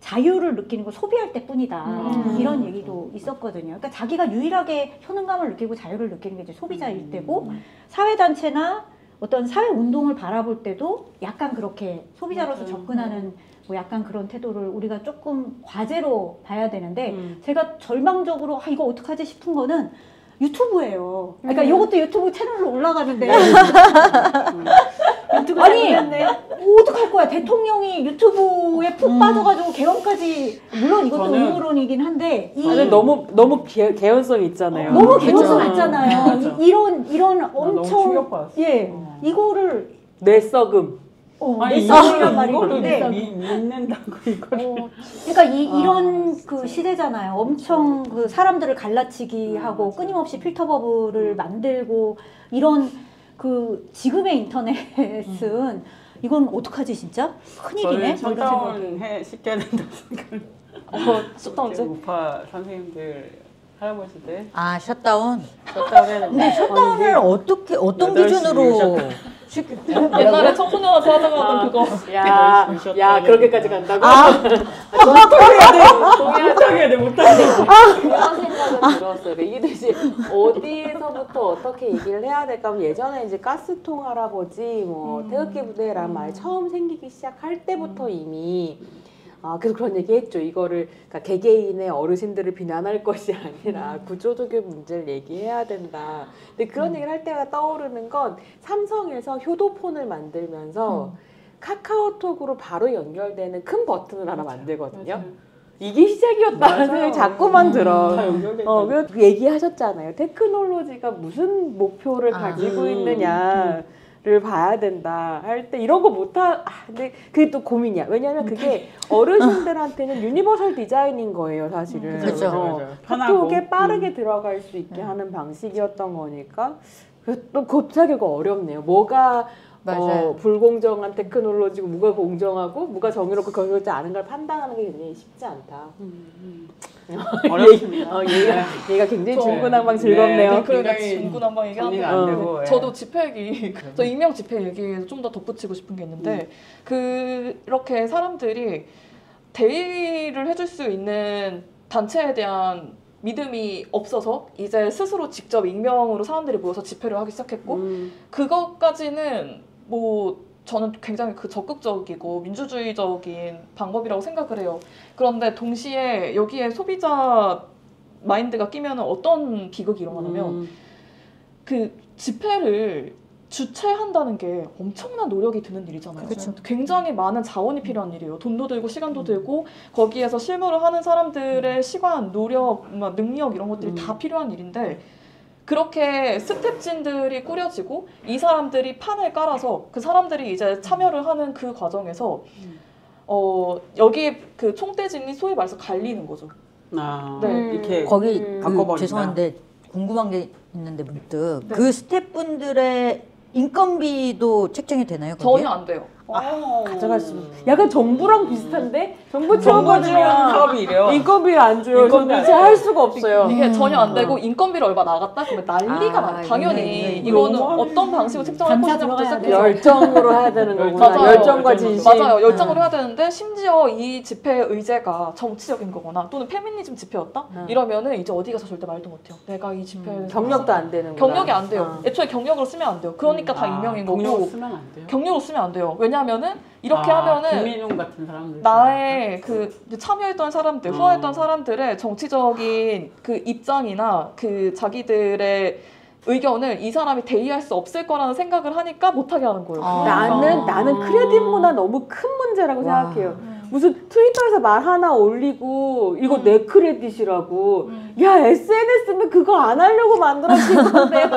자유를 느끼는 건 소비할 때뿐이다 이런 얘기도 있었거든요. 그러니까 자기가 유일하게 효능감을 느끼고 자유를 느끼는 게 이제 소비자일 때고 사회단체나 어떤 사회 운동을 바라볼 때도 약간 그렇게 소비자로서 접근하는 뭐 약간 그런 태도를 우리가 조금 과제로 봐야 되는데 제가 절망적으로 이거 어떡하지 싶은 거는 유튜브예요. 그러니까 이것도 유튜브 채널로 올라가는데 아니 어떡할 거야. 대통령이 유튜브에 푹 빠져가지고 개헌까지 물론 이것도 음모론이긴 한데 너무 개연성 있잖아요. 너무 개연성 있잖아요. 이런 엄청 이거를 뇌썩음. 뇌썩이란 말이 있는데 믿는다고 이걸. 그러니까 이런 그 시대잖아요. 엄청 그 사람들을 갈라치기 하고 끊임없이 필터 버블을 만들고 이런 그 지금의 인터넷은 이건 어떡하지 진짜? 큰일이네. 저는 셧다운 시켜야 된다고 생각을. 셧다운제? 우파 선생님들 할아버지들. 아 셧다운. 셧다운 해야 된다. 근데 셧다운을 어떻게 어떤 기준으로? 옛날에 청소년한테 하자고 하던 그거. 야 그렇게까지 간다고? 못하게 돼. 그런 생각은 들었어요. 이게 도대체 어디서부터 어떻게 얘기를 해야 될까 하면 예전에 이제 가스통 할아버지 뭐 태극기 부대라는 말이 처음 생기기 시작할 때부터 이미 그래서 그런 얘기 했죠. 이거를, 그러니까 개개인의 어르신들을 비난할 것이 아니라 구조적인 문제를 얘기해야 된다. 근데 그런 얘기를 할 때가 떠오르는 건 삼성에서 효도폰을 만들면서 카카오톡으로 바로 연결되는 큰 버튼을 하나 만들거든요. 이게 시작이었다는 생각이 자꾸만 들어. 다 연결돼 그 얘기하셨잖아요. 테크놀로지가 무슨 목표를 가지고 있느냐를 봐야 된다 할 때 이런 거 근데 그게 또 고민이야. 왜냐하면 그게 어르신들한테는 유니버설 디자인인 거예요, 사실은. 그렇죠. 카톡에 빠르게 들어갈 수 있게 하는 방식이었던 거니까 또 곱하기가 어렵네요. 뭐가 불공정한 테크놀로지고 뭐가 공정하고 뭐가 정의롭고 정의롭지 않은 걸 판단하는 게 굉장히 쉽지 않다. 어렵습니다. 얘가 굉장히 중구난방 즐겁네요. 네, 그러니까 굉장히 중구난방 얘기하는데 정리가 안 되고, 저도 집회 얘기, 저 익명 집회 얘기에 좀 더 덧붙이고 싶은 게 있는데 그렇게 사람들이 대의를 해줄 수 있는 단체에 대한 믿음이 없어서 이제 스스로 직접 익명으로 사람들이 모여서 집회를 하기 시작했고 그것까지는 뭐 저는 굉장히 적극적이고 민주주의적인 방법이라고 생각을 해요. 그런데 동시에 여기에 소비자 마인드가 끼면 어떤 비극이 일어나냐면 그 집회를 주최한다는 게 엄청난 노력이 드는 일이잖아요. 그쵸. 굉장히 많은 자원이 필요한 일이에요. 돈도 들고 시간도 들고 거기에서 실무를 하는 사람들의 시간, 노력, 능력 이런 것들이 다 필요한 일인데 그렇게 스텝진들이 꾸려지고 이 사람들이 판을 깔아서 그 사람들이 이제 참여를 하는 그 과정에서 여기 그 총대진이 소위 말해서 갈리는 거죠. 네. 이렇게 거기 바꿔버린다. 죄송한데 궁금한 게 있는데 문득 그 스태프분들의 인건비도 책정이 되나요? 거기에? 전혀 안 돼요. 가져갈 수 있는. 약간 정부랑 비슷한데 정부 정부 지원 채워가지고 사업이 이래요. 인건비를 안 줘요. 인건비 안 도대체 할 수가 없어요. 이게 전혀 안 되고 인건비를 얼마 나갔다? 그러면 난리가 많아. 당연히 이거는 어떤 방식으로 책정할 감사 것이냐부터 들어가야 시작해서 열정으로 해야 되는 거구나. 맞아요. 열정과 진심. 맞아요. 열정으로 해야 되는데 심지어 이 집회의 의제가 정치적인 거거나 또는 페미니즘 집회였다? 이러면은 이제 어디 가서 절대 말도 못해요. 내가 이 집회에 경력도 안 되는 거야. 경력이 안 돼요. 애초에 경력으로 쓰면 안 돼요. 그러니까 다 익명인 거고 경력으로 쓰면 안 돼요. 경력으로 쓰면 안 돼요. 왜냐하면은 이렇게 하면은 김민용 같은 사람들 나의 그 참여했던 사람들, 후원했던 사람들의 정치적인 그 입장이나 그 자기들의 의견을 이 사람이 대의할 수 없을 거라는 생각을 하니까 못하게 하는 거예요. 나는 크레딧보다 너무 큰 문제라고 생각해요. 무슨 트위터에서 말 하나 올리고 이거 내 크레딧이라고. 야, SNS는 그거 안 하려고 만들어진 건데.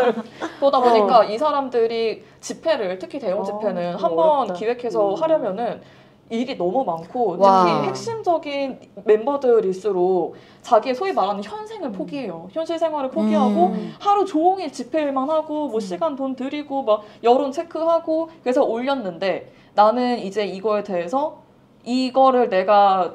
그러다 보니까 이 사람들이 집회를, 특히 대형 집회는 한번 어렵다. 기획해서 하려면은 일이 너무 많고 와. 특히 핵심적인 멤버들일수록 자기의 소위 말하는 현생을 포기해요. 현실 생활을 포기하고 하루 종일 집회일만 하고 뭐 시간 돈 들이고 막 여론 체크하고 그래서 올렸는데 나는 이제 이거에 대해서 이거를 내가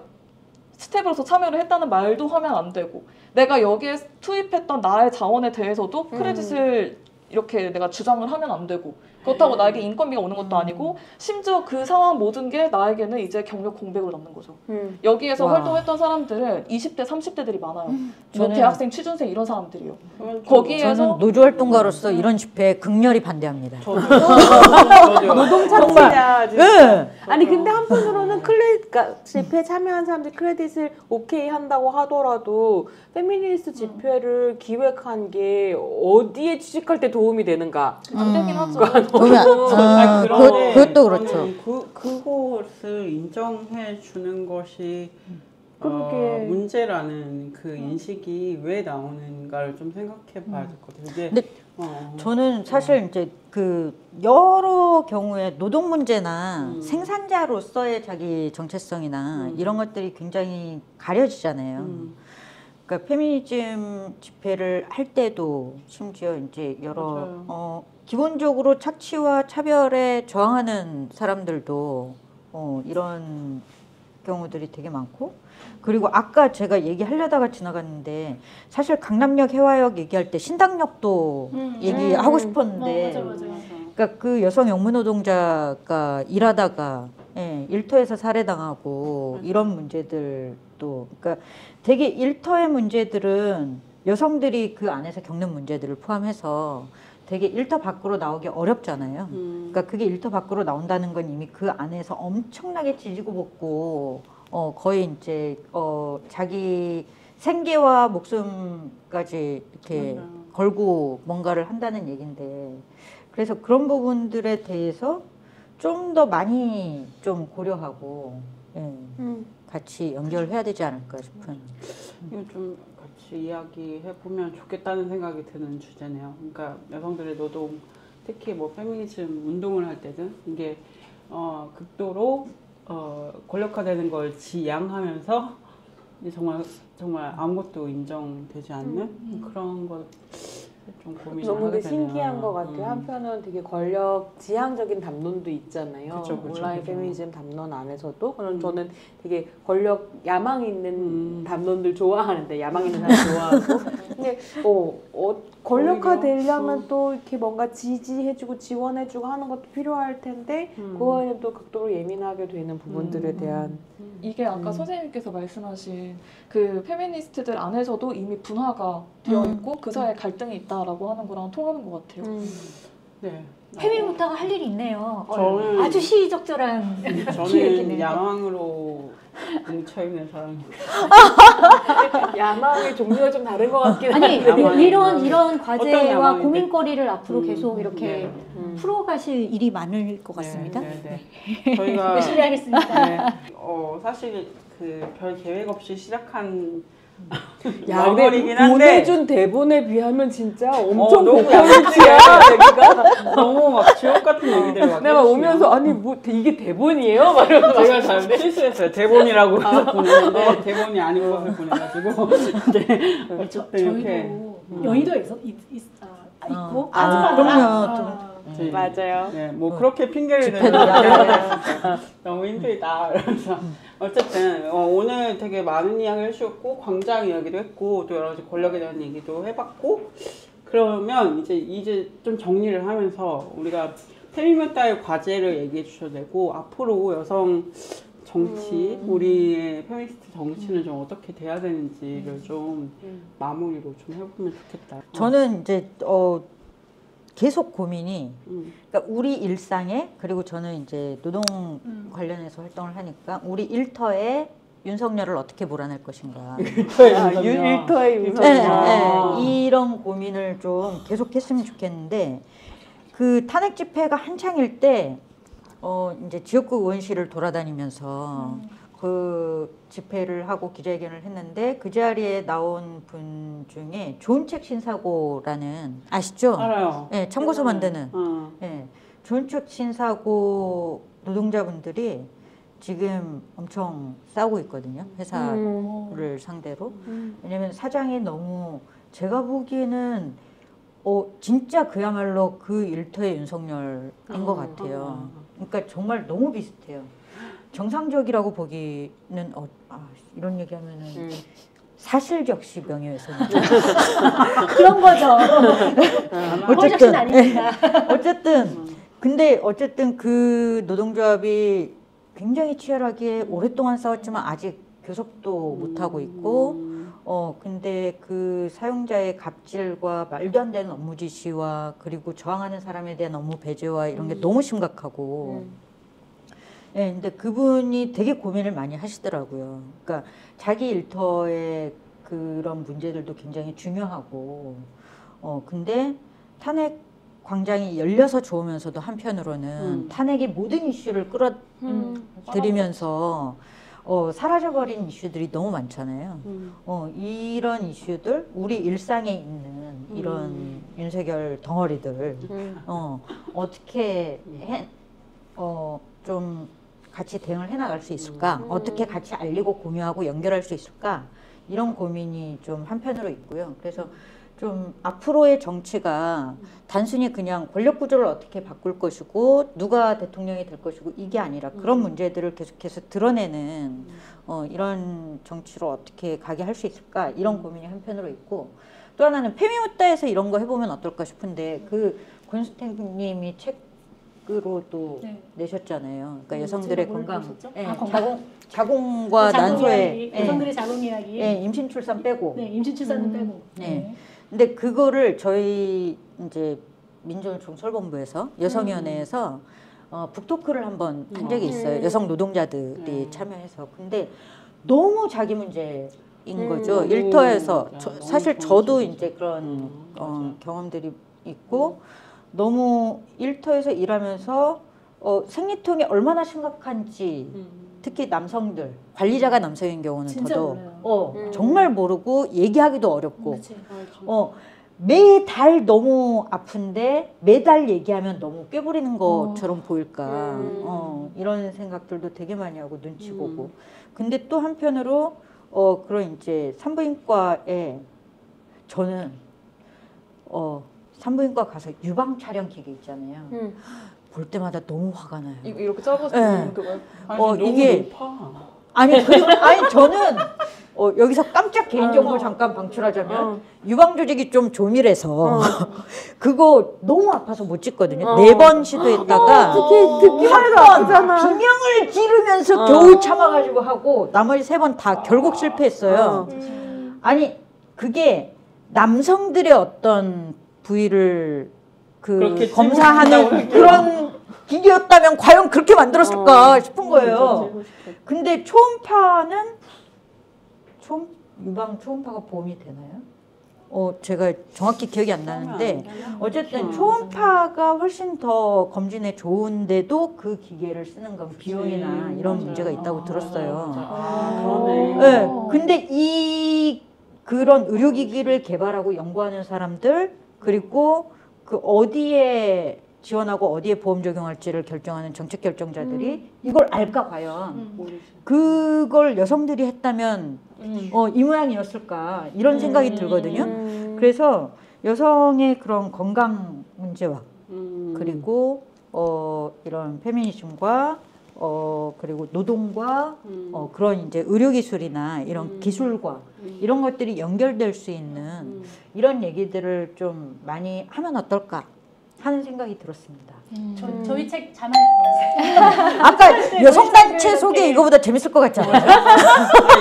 스텝으로서 참여를 했다는 말도 하면 안 되고 내가 여기에 투입했던 나의 자원에 대해서도 크레딧을 이렇게 내가 주장을 하면 안 되고 그렇다고 나에게 인건비가 오는 것도 아니고 심지어 그 상황 모든 게 나에게는 이제 경력 공백으로 남는 거죠. 여기에서 와. 활동했던 사람들은 20대, 30대들이 많아요. 뭐 저는- 대학생, 취준생 이런 사람들이요. 저는 거기에서 노조 활동가로서 이런 집회에 극렬히 반대합니다. 노동착취야, 진짜. 네. 아니 근데 한편으로는 그러니까 집회 참여한 사람들 크레딧을 오케이 한다고 하더라도 페미니스트 집회를 기획한 게 어디에 취직할 때 도움이 되는가? 안 되긴 하죠. 그러면 그것도 그렇죠. 저는 그것을 인정해 주는 것이 그러게. 문제라는 그 인식이 왜 나오는가를 좀 생각해 봐야 될 것 같아요. 이게 근데 저는 사실 이제 그 여러 경우에 노동 문제나 생산자로서의 자기 정체성이나 이런 것들이 굉장히 가려지잖아요. 그러니까 페미니즘 집회를 할 때도 심지어 이제 여러 기본적으로 착취와 차별에 저항하는 사람들도 이런 경우들이 되게 많고 그리고 아까 제가 얘기하려다가 지나갔는데 사실 강남역 해화역 얘기할 때 신당역도 얘기하고 싶었는데 맞아. 그러니까 그 여성 영문노동자가 일하다가 일터에서 살해당하고 이런 문제들도 그러니까 되게 일터의 문제들은 여성들이 그 안에서 겪는 문제들을 포함해서 되게 일터 밖으로 나오기 어렵잖아요. 그러니까 그게 일터 밖으로 나온다는 건 이미 그 안에서 엄청나게 지지고 볶고 거의 이제 자기 생계와 목숨까지 이렇게 걸고 뭔가를 한다는 얘긴데 그래서 그런 부분들에 대해서 좀 더 많이 좀 고려하고 같이 연결해야 되지 않을까 싶은. 이거 좀 같이 이야기해 보면 좋겠다는 생각이 드는 주제네요. 그러니까 여성들의 노동, 특히 뭐 페미니즘 운동을 할 때든 이게 극도로 권력화되는 걸 지양하면서 이제 정말 아무것도 인정되지 않는 그런 것. 좀 고민을 너무 하게 신기한 되네요. 것 같아요. 한편은 되게 권력 지향적인 담론도 있잖아요. 그쵸, 온라인 그쵸. 페미니즘 담론 안에서도. 그럼 저는 되게 권력 야망 있는 담론들 좋아하는데 야망 있는 사람 좋아하고. 근데 권력화 되려면 또 이렇게 뭔가 지지해주고 지원해주고 하는 것도 필요할 텐데 그거에는 또 극도로 예민하게 되는 부분들에 대한. 이게 아까 선생님께서 말씀하신 그 페미니스트들 안에서도 이미 분화가 되어 있고 그 사이에 갈등이 있다라고 하는 거랑 통하는 것 같아요. 네. 페미부터가 할 일이 있네요. 저는- 아주 시의적절한 저는 기획이네. 야망으로 뭉쳐있는 사람입니다. 야망의 종류가 좀 다른 것 같긴 아니 한데. 이런 과제와 야망인데? 고민거리를 앞으로 계속 이렇게 네. 풀어가실 일이 많을 것 같습니다. 네. 저희가 열심히 하겠습니다. 네. 사실 그 별 계획 없이 시작한 야, 마무리긴 근데 한데 보내준 대본에 비하면 진짜 엄청 너무 고퀄리티야 여기가. 너무 막 지옥 같은 얘기들 막 내가 해주시면 오면서 아니 뭐 이게 대본이에요? 막 이러면서 제가 잘못 실수했어요. 대본이라고 해서 보냈는데 대본이 아닌 것을 보내가지고 네, 어쨌든 이렇게 저희도 여의도에 있고 그럼요. 네. 맞아요. 네, 뭐 그렇게 핑계를 대면 너무 힘들다. 그래서 어쨌든 오늘 되게 많은 이야기를 해주셨고 광장 이야기도 했고 또 여러 가지 권력에 대한 얘기도 해봤고 그러면 이제 좀 정리를 하면서 우리가 페미니스트의 과제를 얘기해 주셔도 되고 앞으로 여성 정치, 우리의 페미니스트 정치는 좀 어떻게 돼야 되는지를 좀 마무리로 좀 해보면 좋겠다. 저는 이제 계속 고민이 그러니까 우리 일상에 그리고 저는 이제 노동 관련해서 활동을 하니까 우리 일터에 윤석열을 어떻게 몰아낼 것인가. 일터의 윤석열. 이런 고민을 좀 계속 했으면 좋겠는데 그 탄핵 집회가 한창일 때 이제 지역구 의원실을 돌아다니면서 그 집회를 하고 기자회견을 했는데 그 자리에 나온 분 중에 좋은 책 신사고라는 아시죠? 알아요. 네, 참고서 만드는. 어. 네, 좋은 책 신사고 노동자분들이 지금 엄청 싸우고 있거든요. 회사를 상대로. 왜냐면 사장이 너무 제가 보기에는 진짜 그야말로 그 일터의 윤석열인 것 같아요. 그러니까 정말 너무 비슷해요. 정상적이라고 보기는 이런 얘기하면은 사실적시 명예훼손 그런 거죠. 어쨌든 아닙니다. 어쨌든 그 노동조합이 굉장히 치열하게 오랫동안 싸웠지만 아직 교섭도 못 하고 있고 근데 그 사용자의 갑질과 말도 안 되는 업무 지시와 그리고 저항하는 사람에 대한 업무 배제와 이런 게 너무 심각하고 네, 근데 그분이 되게 고민을 많이 하시더라고요. 그러니까 자기 일터의 그런 문제들도 굉장히 중요하고, 근데 탄핵 광장이 열려서 좋으면서도 한편으로는 탄핵이 모든 이슈를 끌어들이면서 사라져버린 이슈들이 너무 많잖아요. 이런 이슈들, 우리 일상에 있는 이런 윤석열 덩어리들, 어떻게 좀 같이 대응을 해나갈 수 있을까? 어떻게 같이 알리고 공유하고 연결할 수 있을까? 이런 고민이 좀 한편으로 있고요. 그래서 좀 앞으로의 정치가 단순히 그냥 권력 구조를 어떻게 바꿀 것이고 누가 대통령이 될 것이고 이게 아니라 그런 문제들을 계속해서 드러내는 이런 정치로 어떻게 가게 할 수 있을까? 이런 고민이 한편으로 있고 또 하나는 페미오따에서 이런 거 해보면 어떨까 싶은데 그 권수택님이 책으로도 내셨잖아요. 그러니까 여성들의 건강, 자궁과 난소의 여성들의 자궁 이야기, 임신 출산 빼고, 임신 출산은 빼고. 근데 그거를 저희 이제 민주노총 설본부에서 여성위원회에서 북토크를 한번 한 적이 있어요. 여성 노동자들이 참여해서. 근데 너무 자기 문제인 거죠. 일터에서 사실 저도 이제 그런 경험들이 있고 너무 일터에서 일하면서 생리통이 얼마나 심각한지 특히 남성들 관리자가 남성인 경우는 진짜 더더욱 몰라요. 정말 모르고 얘기하기도 어렵고 그치. 매달 너무 아픈데 매달 얘기하면 너무 꾀부리는 것처럼 보일까 이런 생각들도 되게 많이 하고 눈치 보고 근데 또 한편으로 그런 이제 산부인과에 저는 산부인과 가서 유방 촬영 기계 있잖아요. 볼 때마다 너무 화가 나요. 이렇게 작아서 네. 그거요? 아니, 이게 높아. 아니 저는 여기서 깜짝 개인정보 잠깐 방출하자면 유방 조직이 좀 조밀해서 그거 너무 아파서 못 찍거든요. 4번 시도했다가 듣기만 해도 아프잖아. 비명을 지르면서 겨우 참아가지고 하고 나머지 3번 다 결국 실패했어요. 아니 그게 남성들의 어떤 부위를 그렇게 검사하는 그런 기계였다면 과연 그렇게 만들었을까 싶은 거예요. 근데 유방 초음파가 보험이 되나요? 제가 정확히 기억이 안 나는데 어쨌든 초음파가 훨씬 더 검진에 좋은데도 그 기계를 쓰는 건 비용이나 이런 문제가 있다고 들었어요. 그러네. 네, 근데 그런 의료기기를 개발하고 연구하는 사람들 그리고 그 어디에 지원하고 어디에 보험 적용할지를 결정하는 정책 결정자들이 이걸 알까 과연 그걸 여성들이 했다면 이 모양이었을까 이런 생각이 들거든요. 그래서 여성의 그런 건강 문제와 그리고 이런 페미니즘과 그리고 노동과 그런 이제 의료기술이나 이런 기술과 이런 것들이 연결될 수 있는 이런 얘기들을 좀 많이 하면 어떨까 하는 생각이 들었습니다. 저희 책 자막 아까 여성단체 소개 이거보다 재밌을 것 같지 않아요?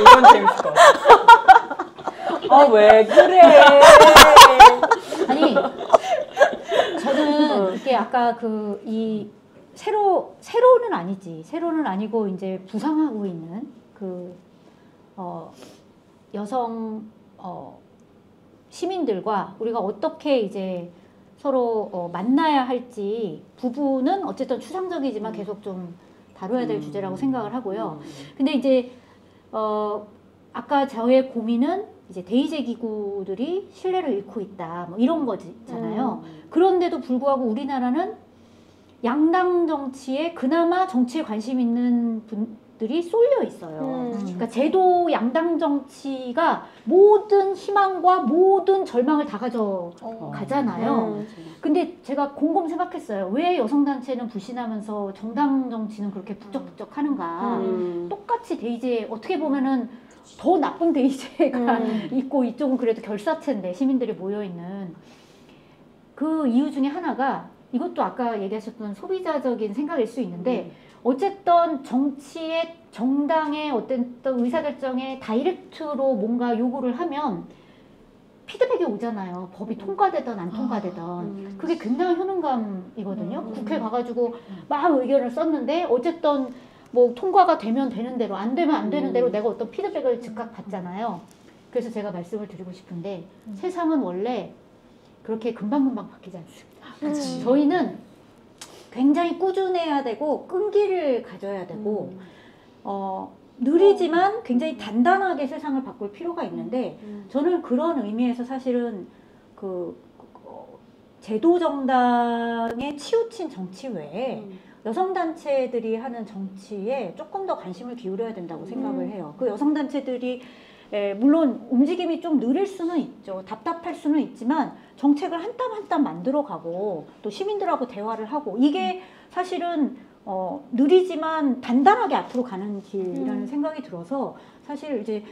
이건 재밌을 것 같아. 왜 그래? 아니 저는 이게 아까 새로는 아니지. 새로는 아니고 이제 부상하고 있는 여성 시민들과 우리가 어떻게 이제 서로 만나야 할지 부부는 어쨌든 추상적이지만 계속 좀 다뤄야 될 주제라고 생각을 하고요. 근데 이제 아까 저의 고민은 이제 대의제 기구들이 신뢰를 잃고 있다 뭐 이런 거잖아요. 그런데도 불구하고 우리나라는 양당 정치에 그나마 정치에 관심 있는 분들이 쏠려 있어요. 그러니까 제도 양당 정치가 모든 희망과 모든 절망을 다 가져가잖아요. 근데 제가 곰곰 생각했어요. 왜 여성단체는 불신하면서 정당 정치는 그렇게 북적북적 하는가. 똑같이 대의제 어떻게 보면은 더 나쁜 대의제가 있고 이쪽은 그래도 결사체인데 시민들이 모여있는 그 이유 중에 하나가 이것도 아까 얘기하셨던 소비자적인 생각일 수 있는데 어쨌든 정치의 정당의 어떤 의사결정에 다이렉트로 뭔가 요구를 하면 피드백이 오잖아요. 법이 통과되든 안 통과되든. 그게 굉장한 효능감이거든요. 국회 가가지고 막 의견을 썼는데 어쨌든 뭐 통과가 되면 되는 대로 안 되면 안 되는 대로 내가 어떤 피드백을 즉각 받잖아요. 그래서 제가 말씀을 드리고 싶은데 세상은 원래 그렇게 금방금방 바뀌지 않습니다. 저희는 굉장히 꾸준해야 되고 끈기를 가져야 되고 느리지만 굉장히 단단하게 세상을 바꿀 필요가 있는데 저는 그런 의미에서 사실은 제도 정당에 치우친 정치 외에 여성단체들이 하는 정치에 조금 더 관심을 기울여야 된다고 생각을 해요. 그 여성단체들이 물론 움직임이 좀 느릴 수는 있죠. 답답할 수는 있지만 정책을 한 땀 한 땀 만들어가고 또 시민들하고 대화를 하고 이게 사실은 느리지만 단단하게 앞으로 가는 길이라는 생각이 들어서 사실 이제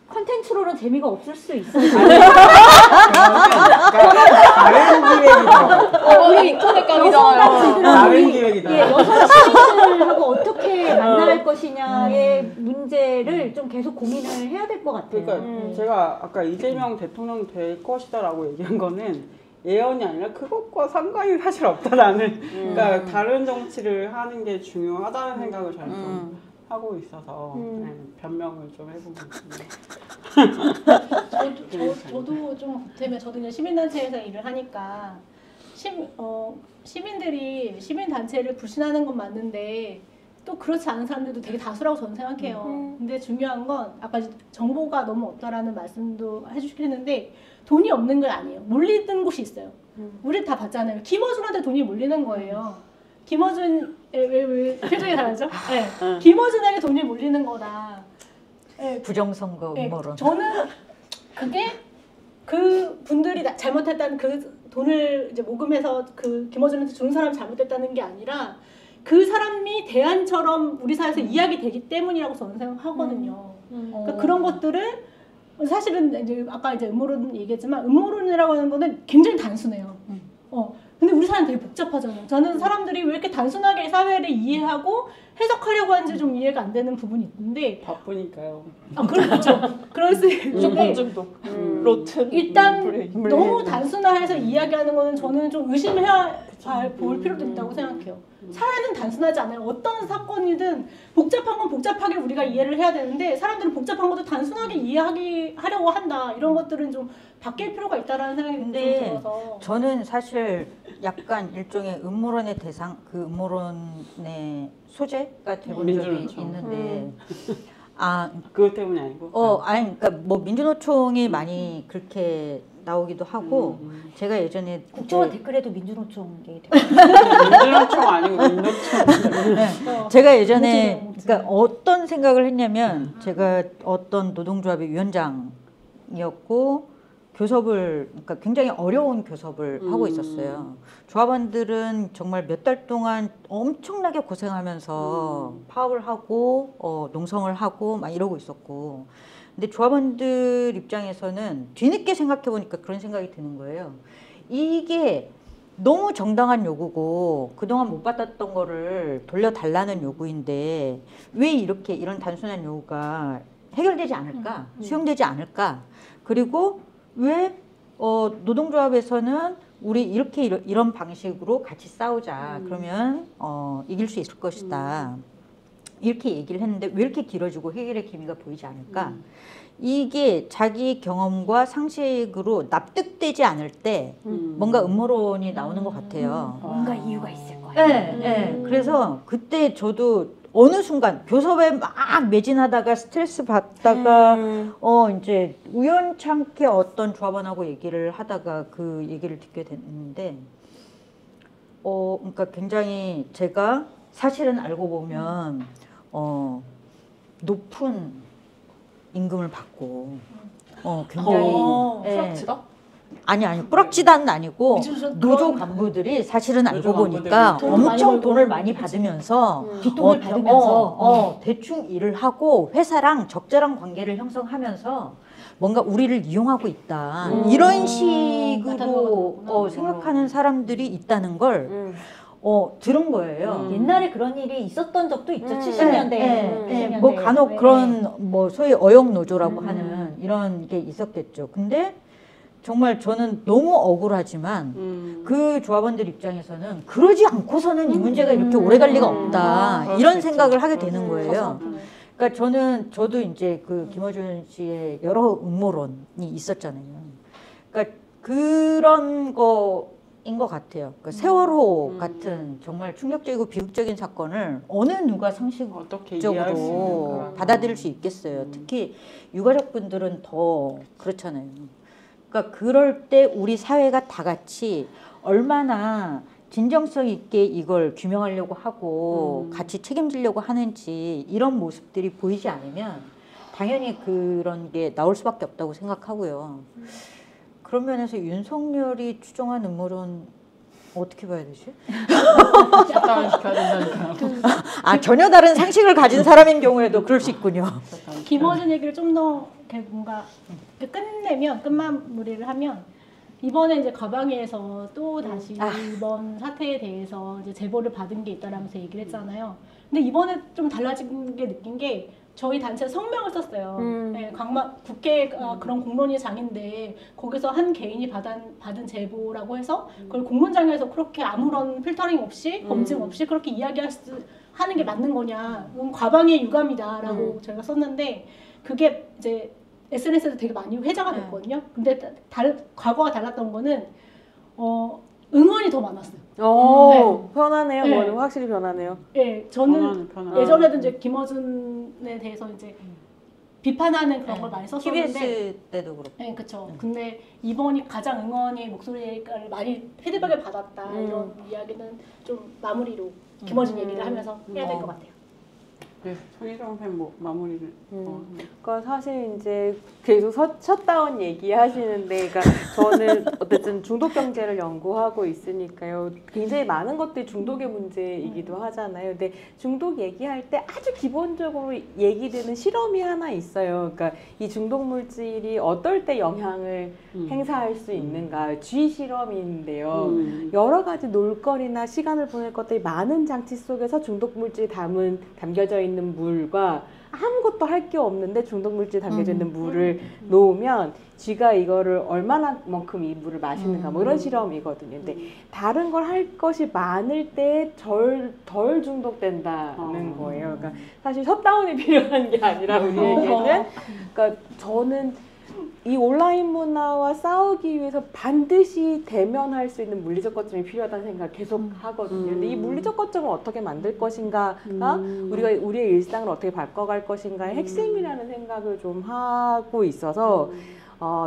컨텐츠로는 재미가 없을 수 있어요. 다른 기획이다. 우리 인터넷 강의잖아요. 다른 기획이다. 여성 시민들하고 어떻게 만날 것이냐의 문제를 좀 계속 고민을 해야 될 것 같아요. 그러니까 제가 아까 이재명 대통령 될 것이다라고 얘기한 거는 예언이 아니라 그것과 상관이 사실 없다라는 그러니까 다른 정치를 하는 게 중요하다는 생각을 저는 좀 하고 있어서 네, 변명을 좀 해보고 있습니다. 저도 좀 보태면 저도 이제 시민단체에서 일을 하니까 시민들이 시민단체를 불신하는 건 맞는데 또 그렇지 않은 사람들도 되게 다수라고 저는 생각해요. 근데 중요한 건 아까 정보가 너무 없다라는 말씀도 해주시긴 했는데 돈이 없는 건 아니에요. 몰리는 곳이 있어요. 우리 다 봤잖아요. 김어준한테 돈이 몰리는 거예요. 김어준 왜 표정이 다르죠? 네. 김어준에게 돈이 몰리는 거다. 네. 부정선거 음모론. 네. 저는 그게 그 분들이 잘못했다는 그 돈을 이제 모금해서 그 김어준한테 주는 사람이 잘못했다는 게 아니라 그 사람이 대안처럼 우리 사회에서 이야기되기 때문이라고 저는 생각하거든요. 그러니까 그런 것들을 사실은 이제 아까 이제 음모론 얘기했지만 음모론이라고 하는 거는 굉장히 단순해요. 근데 우리 사회는 되게 복잡하잖아요. 저는 사람들이 왜 이렇게 단순하게 사회를 이해하고 해석하려고 하는지 좀 이해가 안 되는 부분이 있는데 바쁘니까요. 그렇죠. 그럴 수 있는데 중독, 로튼 일단 브레인. 너무 단순화해서 이야기하는 거는 저는 좀 의심해야 볼 필요도 있다고 생각해요. 사회는 단순하지 않아요. 어떤 사건이든 복잡한 건 복잡하게 우리가 이해를 해야 되는데 사람들은 복잡한 것도 단순하게 이해하려고 한다. 이런 것들은 좀 바뀔 필요가 있다라는 생각이 좀 들어서 저는 사실 약간 일종의 음모론의 대상, 그 음모론의 소재가 되본 적이 민주노총. 있는데 그것 때문이 아니고 아니 그러니까 뭐 민주노총이 많이 그렇게 나오기도 하고 제가 예전에 국정원 이제 댓글에도 민주노총 얘기 민주노총 아니고 민노총. 제가 예전에 그러니까 어떤 생각을 했냐면 제가 어떤 노동조합의 위원장이었고 교섭을 그러니까 굉장히 어려운 교섭을 하고 있었어요. 조합원들은 정말 몇 달 동안 엄청나게 고생하면서 파업을 하고 농성을 하고 막 이러고 있었고 근데 조합원들 입장에서는 뒤늦게 생각해 보니까 그런 생각이 드는 거예요. 이게 너무 정당한 요구고 그동안 못 받았던 거를 돌려달라는 요구인데 왜 이렇게 이런 단순한 요구가 해결되지 않을까? 수용되지 않을까? 그리고 왜 노동조합에서는 우리 이렇게 이런 방식으로 같이 싸우자. 그러면 이길 수 있을 것이다. 이렇게 얘기를 했는데 왜 이렇게 길어지고 해결의 기미가 보이지 않을까? 이게 자기 경험과 상식으로 납득되지 않을 때 뭔가 음모론이 나오는 것 같아요. 뭔가 이유가 있을 거예요. 네. 그래서 그때 저도 어느 순간 교섭에 막 매진하다가 스트레스 받다가 이제 우연찮게 어떤 조합원하고 얘기를 하다가 그 얘기를 듣게 됐는데 그러니까 굉장히 제가 사실은 알고 보면 높은 임금을 받고 굉장히 프락치다? 아니 뿌락지단은 아니고 노조 간부들이 사실은 알고 보니까 엄청 돈을 많이 받으면서 뒷돈을 받으면서 대충 일을 하고 회사랑 적절한 관계를 형성하면서 뭔가 우리를 이용하고 있다 이런 식으로 생각하는 사람들이 있다는 걸 들은 거예요. 옛날에 그런 일이 있었던 적도 있죠. 70년대. 70년대. 뭐 간혹 그런 뭐 소위 어용 노조라고 하는 이런 게 있었겠죠. 근데 정말 저는 너무 억울하지만 그 조합원들 입장에서는 그러지 않고서는 이 문제가 이렇게 오래 갈 리가 없다. 이런 생각을 하게 되는 거예요. 그러니까 저도 이제 그 김어준 씨의 여러 음모론이 있었잖아요. 그러니까 그런 거인 것 같아요. 그러니까 세월호 같은 정말 충격적이고 비극적인 사건을 어느 누가 상식적으로 받아들일 수 있겠어요. 특히 유가족분들은 더 그렇잖아요. 그러니까 그럴 때 우리 사회가 다 같이 얼마나 진정성 있게 이걸 규명하려고 하고 같이 책임지려고 하는지 이런 모습들이 보이지 않으면 당연히 그런 게 나올 수밖에 없다고 생각하고요. 그런 면에서 윤석열이 추정한 음모론 어떻게 봐야 되지? 샷다운시켜야 된다니까요. 전혀 다른 상식을 가진 사람인 경우에도 그럴 수 있군요. 김어준 얘기를 좀 더 뭔가 끝내면 끝마무리를 하면 이번에 이제 가방위에서 또 다시 이번 사태에 대해서 이제 제보를 받은 게 있다라면서 얘기를 했잖아요. 근데 이번에 좀 달라진 게 느낀 게 저희 단체 성명을 썼어요. 네, 국회가 그런 공론의 장인데 거기서 한 개인이 받은 제보라고 해서 그걸 공론장에서 그렇게 아무런 필터링 없이 검증 없이 그렇게 하는 게 맞는 거냐? 이건 과방의 유감이다라고 저희가 썼는데 그게 이제 SNS에서 되게 많이 회자가 됐거든요. 근데 과거와 달랐던 거는 응원이 더 많았어요. 편하네요. 네. 그거는 확실히 편하네요. 네, 저는 편안하네. 예전에도 이제 김어준에 대해서 이제 비판하는 그런 걸 많이 썼었는데 TBS 때도 그렇고. 네, 그렇죠. 근데 이번이 가장 응원의 목소리를 많이 피드백을 받았다 이런 이야기는 좀 마무리로 김어준 얘기를 하면서 해야 될 것 같아요. 네, 손희정 팬 마무리를. 그러니까 사실 이제 계속 셧다운 얘기하시는데, 그러니까 저는 어쨌든 중독 경제를 연구하고 있으니까요. 굉장히 많은 것들이 중독의 문제이기도 하잖아요. 근데 중독 얘기할 때 아주 기본적으로 얘기되는 실험이 하나 있어요. 그러니까 이 중독 물질이 어떨 때 영향을 행사할 수 있는가, G 실험인데요. 여러 가지 놀거리나 시간을 보낼 것들이 많은 장치 속에서 중독 물질이 담겨져 있는 물과 아무것도 할 게 없는데 중독 물질 담겨져 있는 물을 놓으면 쥐가 이거를 얼마나만큼 이 물을 마시는가 뭐 이런 실험이거든요. 근데 다른 걸 할 것이 많을 때 덜 중독된다는 거예요. 그러니까 사실 셧다운이 필요한 게 아니라 우리에게는, 그러니까 저는 이 온라인 문화와 싸우기 위해서 반드시 대면할 수 있는 물리적 거점이 필요하다는 생각을 계속 하거든요. 근데 이 물리적 거점을 어떻게 만들 것인가가 우리의 일상을 어떻게 바꿔갈 것인가의 핵심이라는 생각을 좀 하고 있어서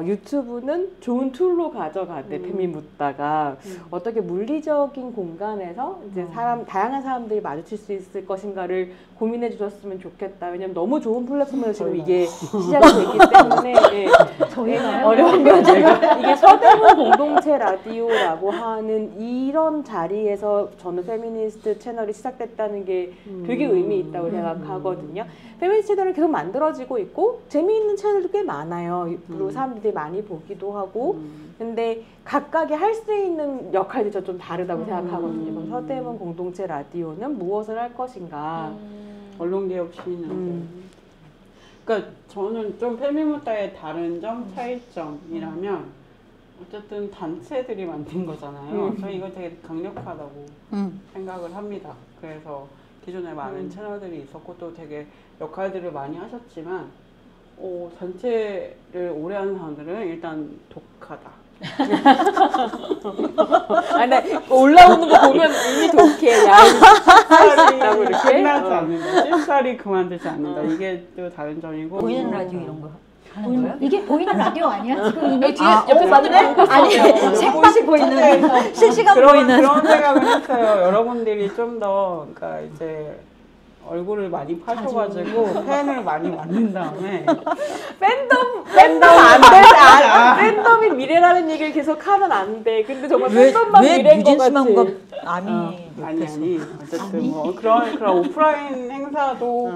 유튜브는 좋은 툴로 가져가되 팸이 묻다가 어떻게 물리적인 공간에서 이제 다양한 사람들이 마주칠 수 있을 것인가를 고민해 주셨으면 좋겠다. 왜냐면 너무 좋은 플랫폼에서 지금 이게 시작이 됐기 때문에 저희가 어려운 거죠. 이게 서대문 공동체 라디오라고 하는 이런 자리에서 저는 페미니스트 채널이 시작됐다는 게 되게 의미 있다고 생각하거든요. 페미니스트 채널이 계속 만들어지고 있고 재미있는 채널도 꽤 많아요. 그리고 사람들이 많이 보기도 하고 근데 각각이 할 수 있는 역할들이 좀 다르다고 생각하거든요. 그럼 서대문 공동체 라디오는 무엇을 할 것인가? 언론개혁 시민연대. 그러니까 저는 좀 페미무다의 다른 점, 차이점이라면 어쨌든 단체들이 만든 거잖아요. 저는 이거 되게 강력하다고 생각을 합니다. 그래서 기존에 많은 채널들이 있었고 또 되게 역할들을 많이 하셨지만 단체를 오래 하는 사람들은 일단 독하다. 근데 올라오는 거 보면 이미 독해. 쌀이 끝나지 않는다. 찔살이 그만두지 않는다. 이게 또 다른 점이고. 보이는 라디오 이런 거 하는 거예요? 이게 보이는 라디오 아니야? 지금 이미 뒤에 옆에 사람들이 보고 아니 있어요. 생방이 보이는 실시간 보이는 그런 생각을 했어요. 여러분들이 좀 더 그러니까 이제 얼굴을 많이 파셔가지고 팬을 많이 만든 다음에 팬덤 안 돼. 팬덤이 미래라는 얘기를 계속 하면 안 돼. 근데 정말 팬덤만 미래인 것 같지. 아니 어쨌든 뭐 그런 오프라인 행사도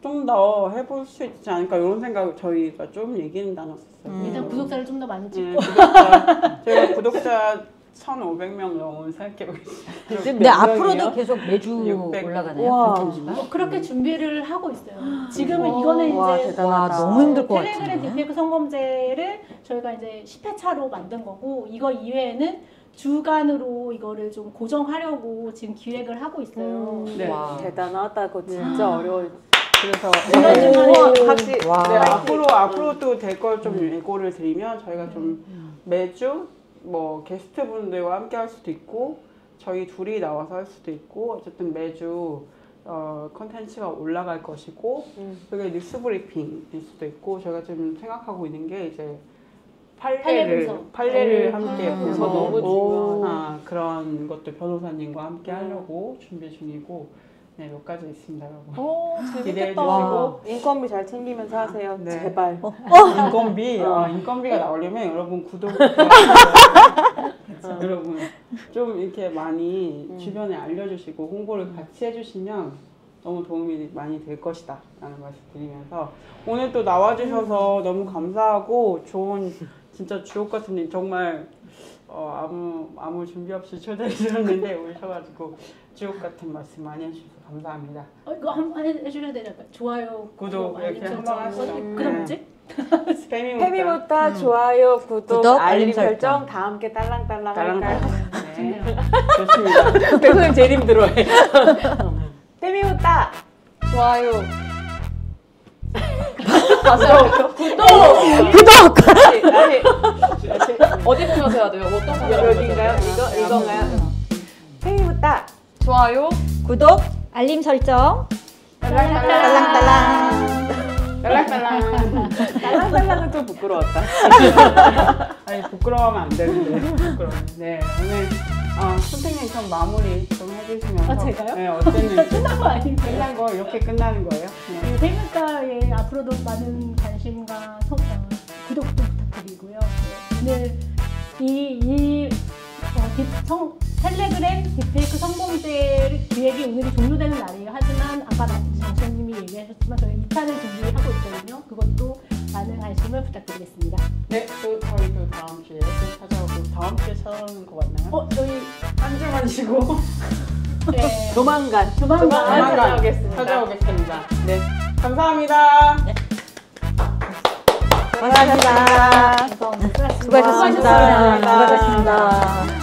좀 더 해볼 수 있지 않을까 이런 생각 저희가 좀 얘기는 나눴었어요. 일단 구독자를 좀 더 많이 찍고 저희가 구독자 1,500명 넘은 생각해보고 있어요. 근데 앞으로도 계속 매주 600. 올라가나요? 와. 콘텐츠가? 그렇게 준비를 하고 있어요. 지금은 이거는 와, 이제 대단하다. 너무 힘들 것 텔레그램 같은데. 딥페이크 성범죄를 저희가 이제 10회차로 만든 거고 이거 이외에는 주간으로 이거를 좀 고정하려고 지금 기획을 하고 있어요. 네. 와. 대단하다. 그거 진짜 어려워. 그래서 확실히 네, 앞으로 또 될 걸 좀 예고를 드리면 저희가 좀 매주 뭐 게스트분들과 함께 할 수도 있고 저희 둘이 나와서 할 수도 있고 어쨌든 매주 컨텐츠가 올라갈 것이고 그게 뉴스 브리핑일 수도 있고 저희가 지금 생각하고 있는 게 이제 판례를 함께 그거 너무 중요하다. 그런 것도 변호사님과 함께 하려고 준비 중이고 네, 몇 가지 있습니다, 여러분. 기대해 재밌겠다. 주시고 인건비 잘 챙기면서 하세요. 네. 제발. 인건비가 나오려면 여러분 구독 여러분 좀 이렇게 많이 주변에 알려주시고 홍보를 같이 해주시면 너무 도움이 많이 될 것이다 라는 말씀 드리면서 오늘 또 나와주셔서 너무 감사하고 좋은 진짜 주옥 같은 일 정말 아무 준비 없이 초대해 주셨는데 오셔가지고 주옥 같은 말씀 많이 해주셔서 감사합니다. 이거 한번 해주셔야 되잖아요. 좋아요, 구독 이렇게 알림 한번 설정. 하시죠. 그다음 뭐지? 페미모타 좋아요, 구독, 알림 알림 설정 설정. 다 함께 딸랑딸랑 딸랑딸랑. 할까요? 네. 좋습니다. 배우님 제일 힘들어해. 페미모타 좋아요. 다시 하고요. 구독! 다시 어디 보면서 해야 돼요? 어떤 카메라 보면서 여기인가요? 해야 돼요? 이건가요? 페미모타 좋아요. 구독! 알림 설정. 딸랑딸랑. 딸랑딸랑. 딸랑딸랑은 좀 부끄러웠다. 아니 부끄러워하면 안 되는데 부끄러워. 네 오늘 선생님 좀 마무리 좀 해주시면서. 아, 제가요? 네 어땠는지. 끝난 거 아닌가요? 끝난 거 이렇게 끝나는 거예요? 네. 페미모타에 앞으로도 많은 관심과 구독 좀 부탁드리고요. 네, 오늘 텔레그램 딥페이크 성범죄 기획이 오늘이 종료되는 날이에요. 하지만 아까 장수님이 얘기하셨지만 저희 2탄을 준비하고 있거든요. 그것도 많은 관심을 부탁드리겠습니다. 네, 또 저희 또 다음 주에 또 찾아오고 다음 주에 찾아오는 거 맞나요? 저희 한 주만 쉬고 네, 조만간 조만간 찾아오겠습니다. 찾아오겠습니다. 네, 감사합니다. 고맙습니다. 수고하셨습니다. 수고하셨습니다. 수고하셨습니다.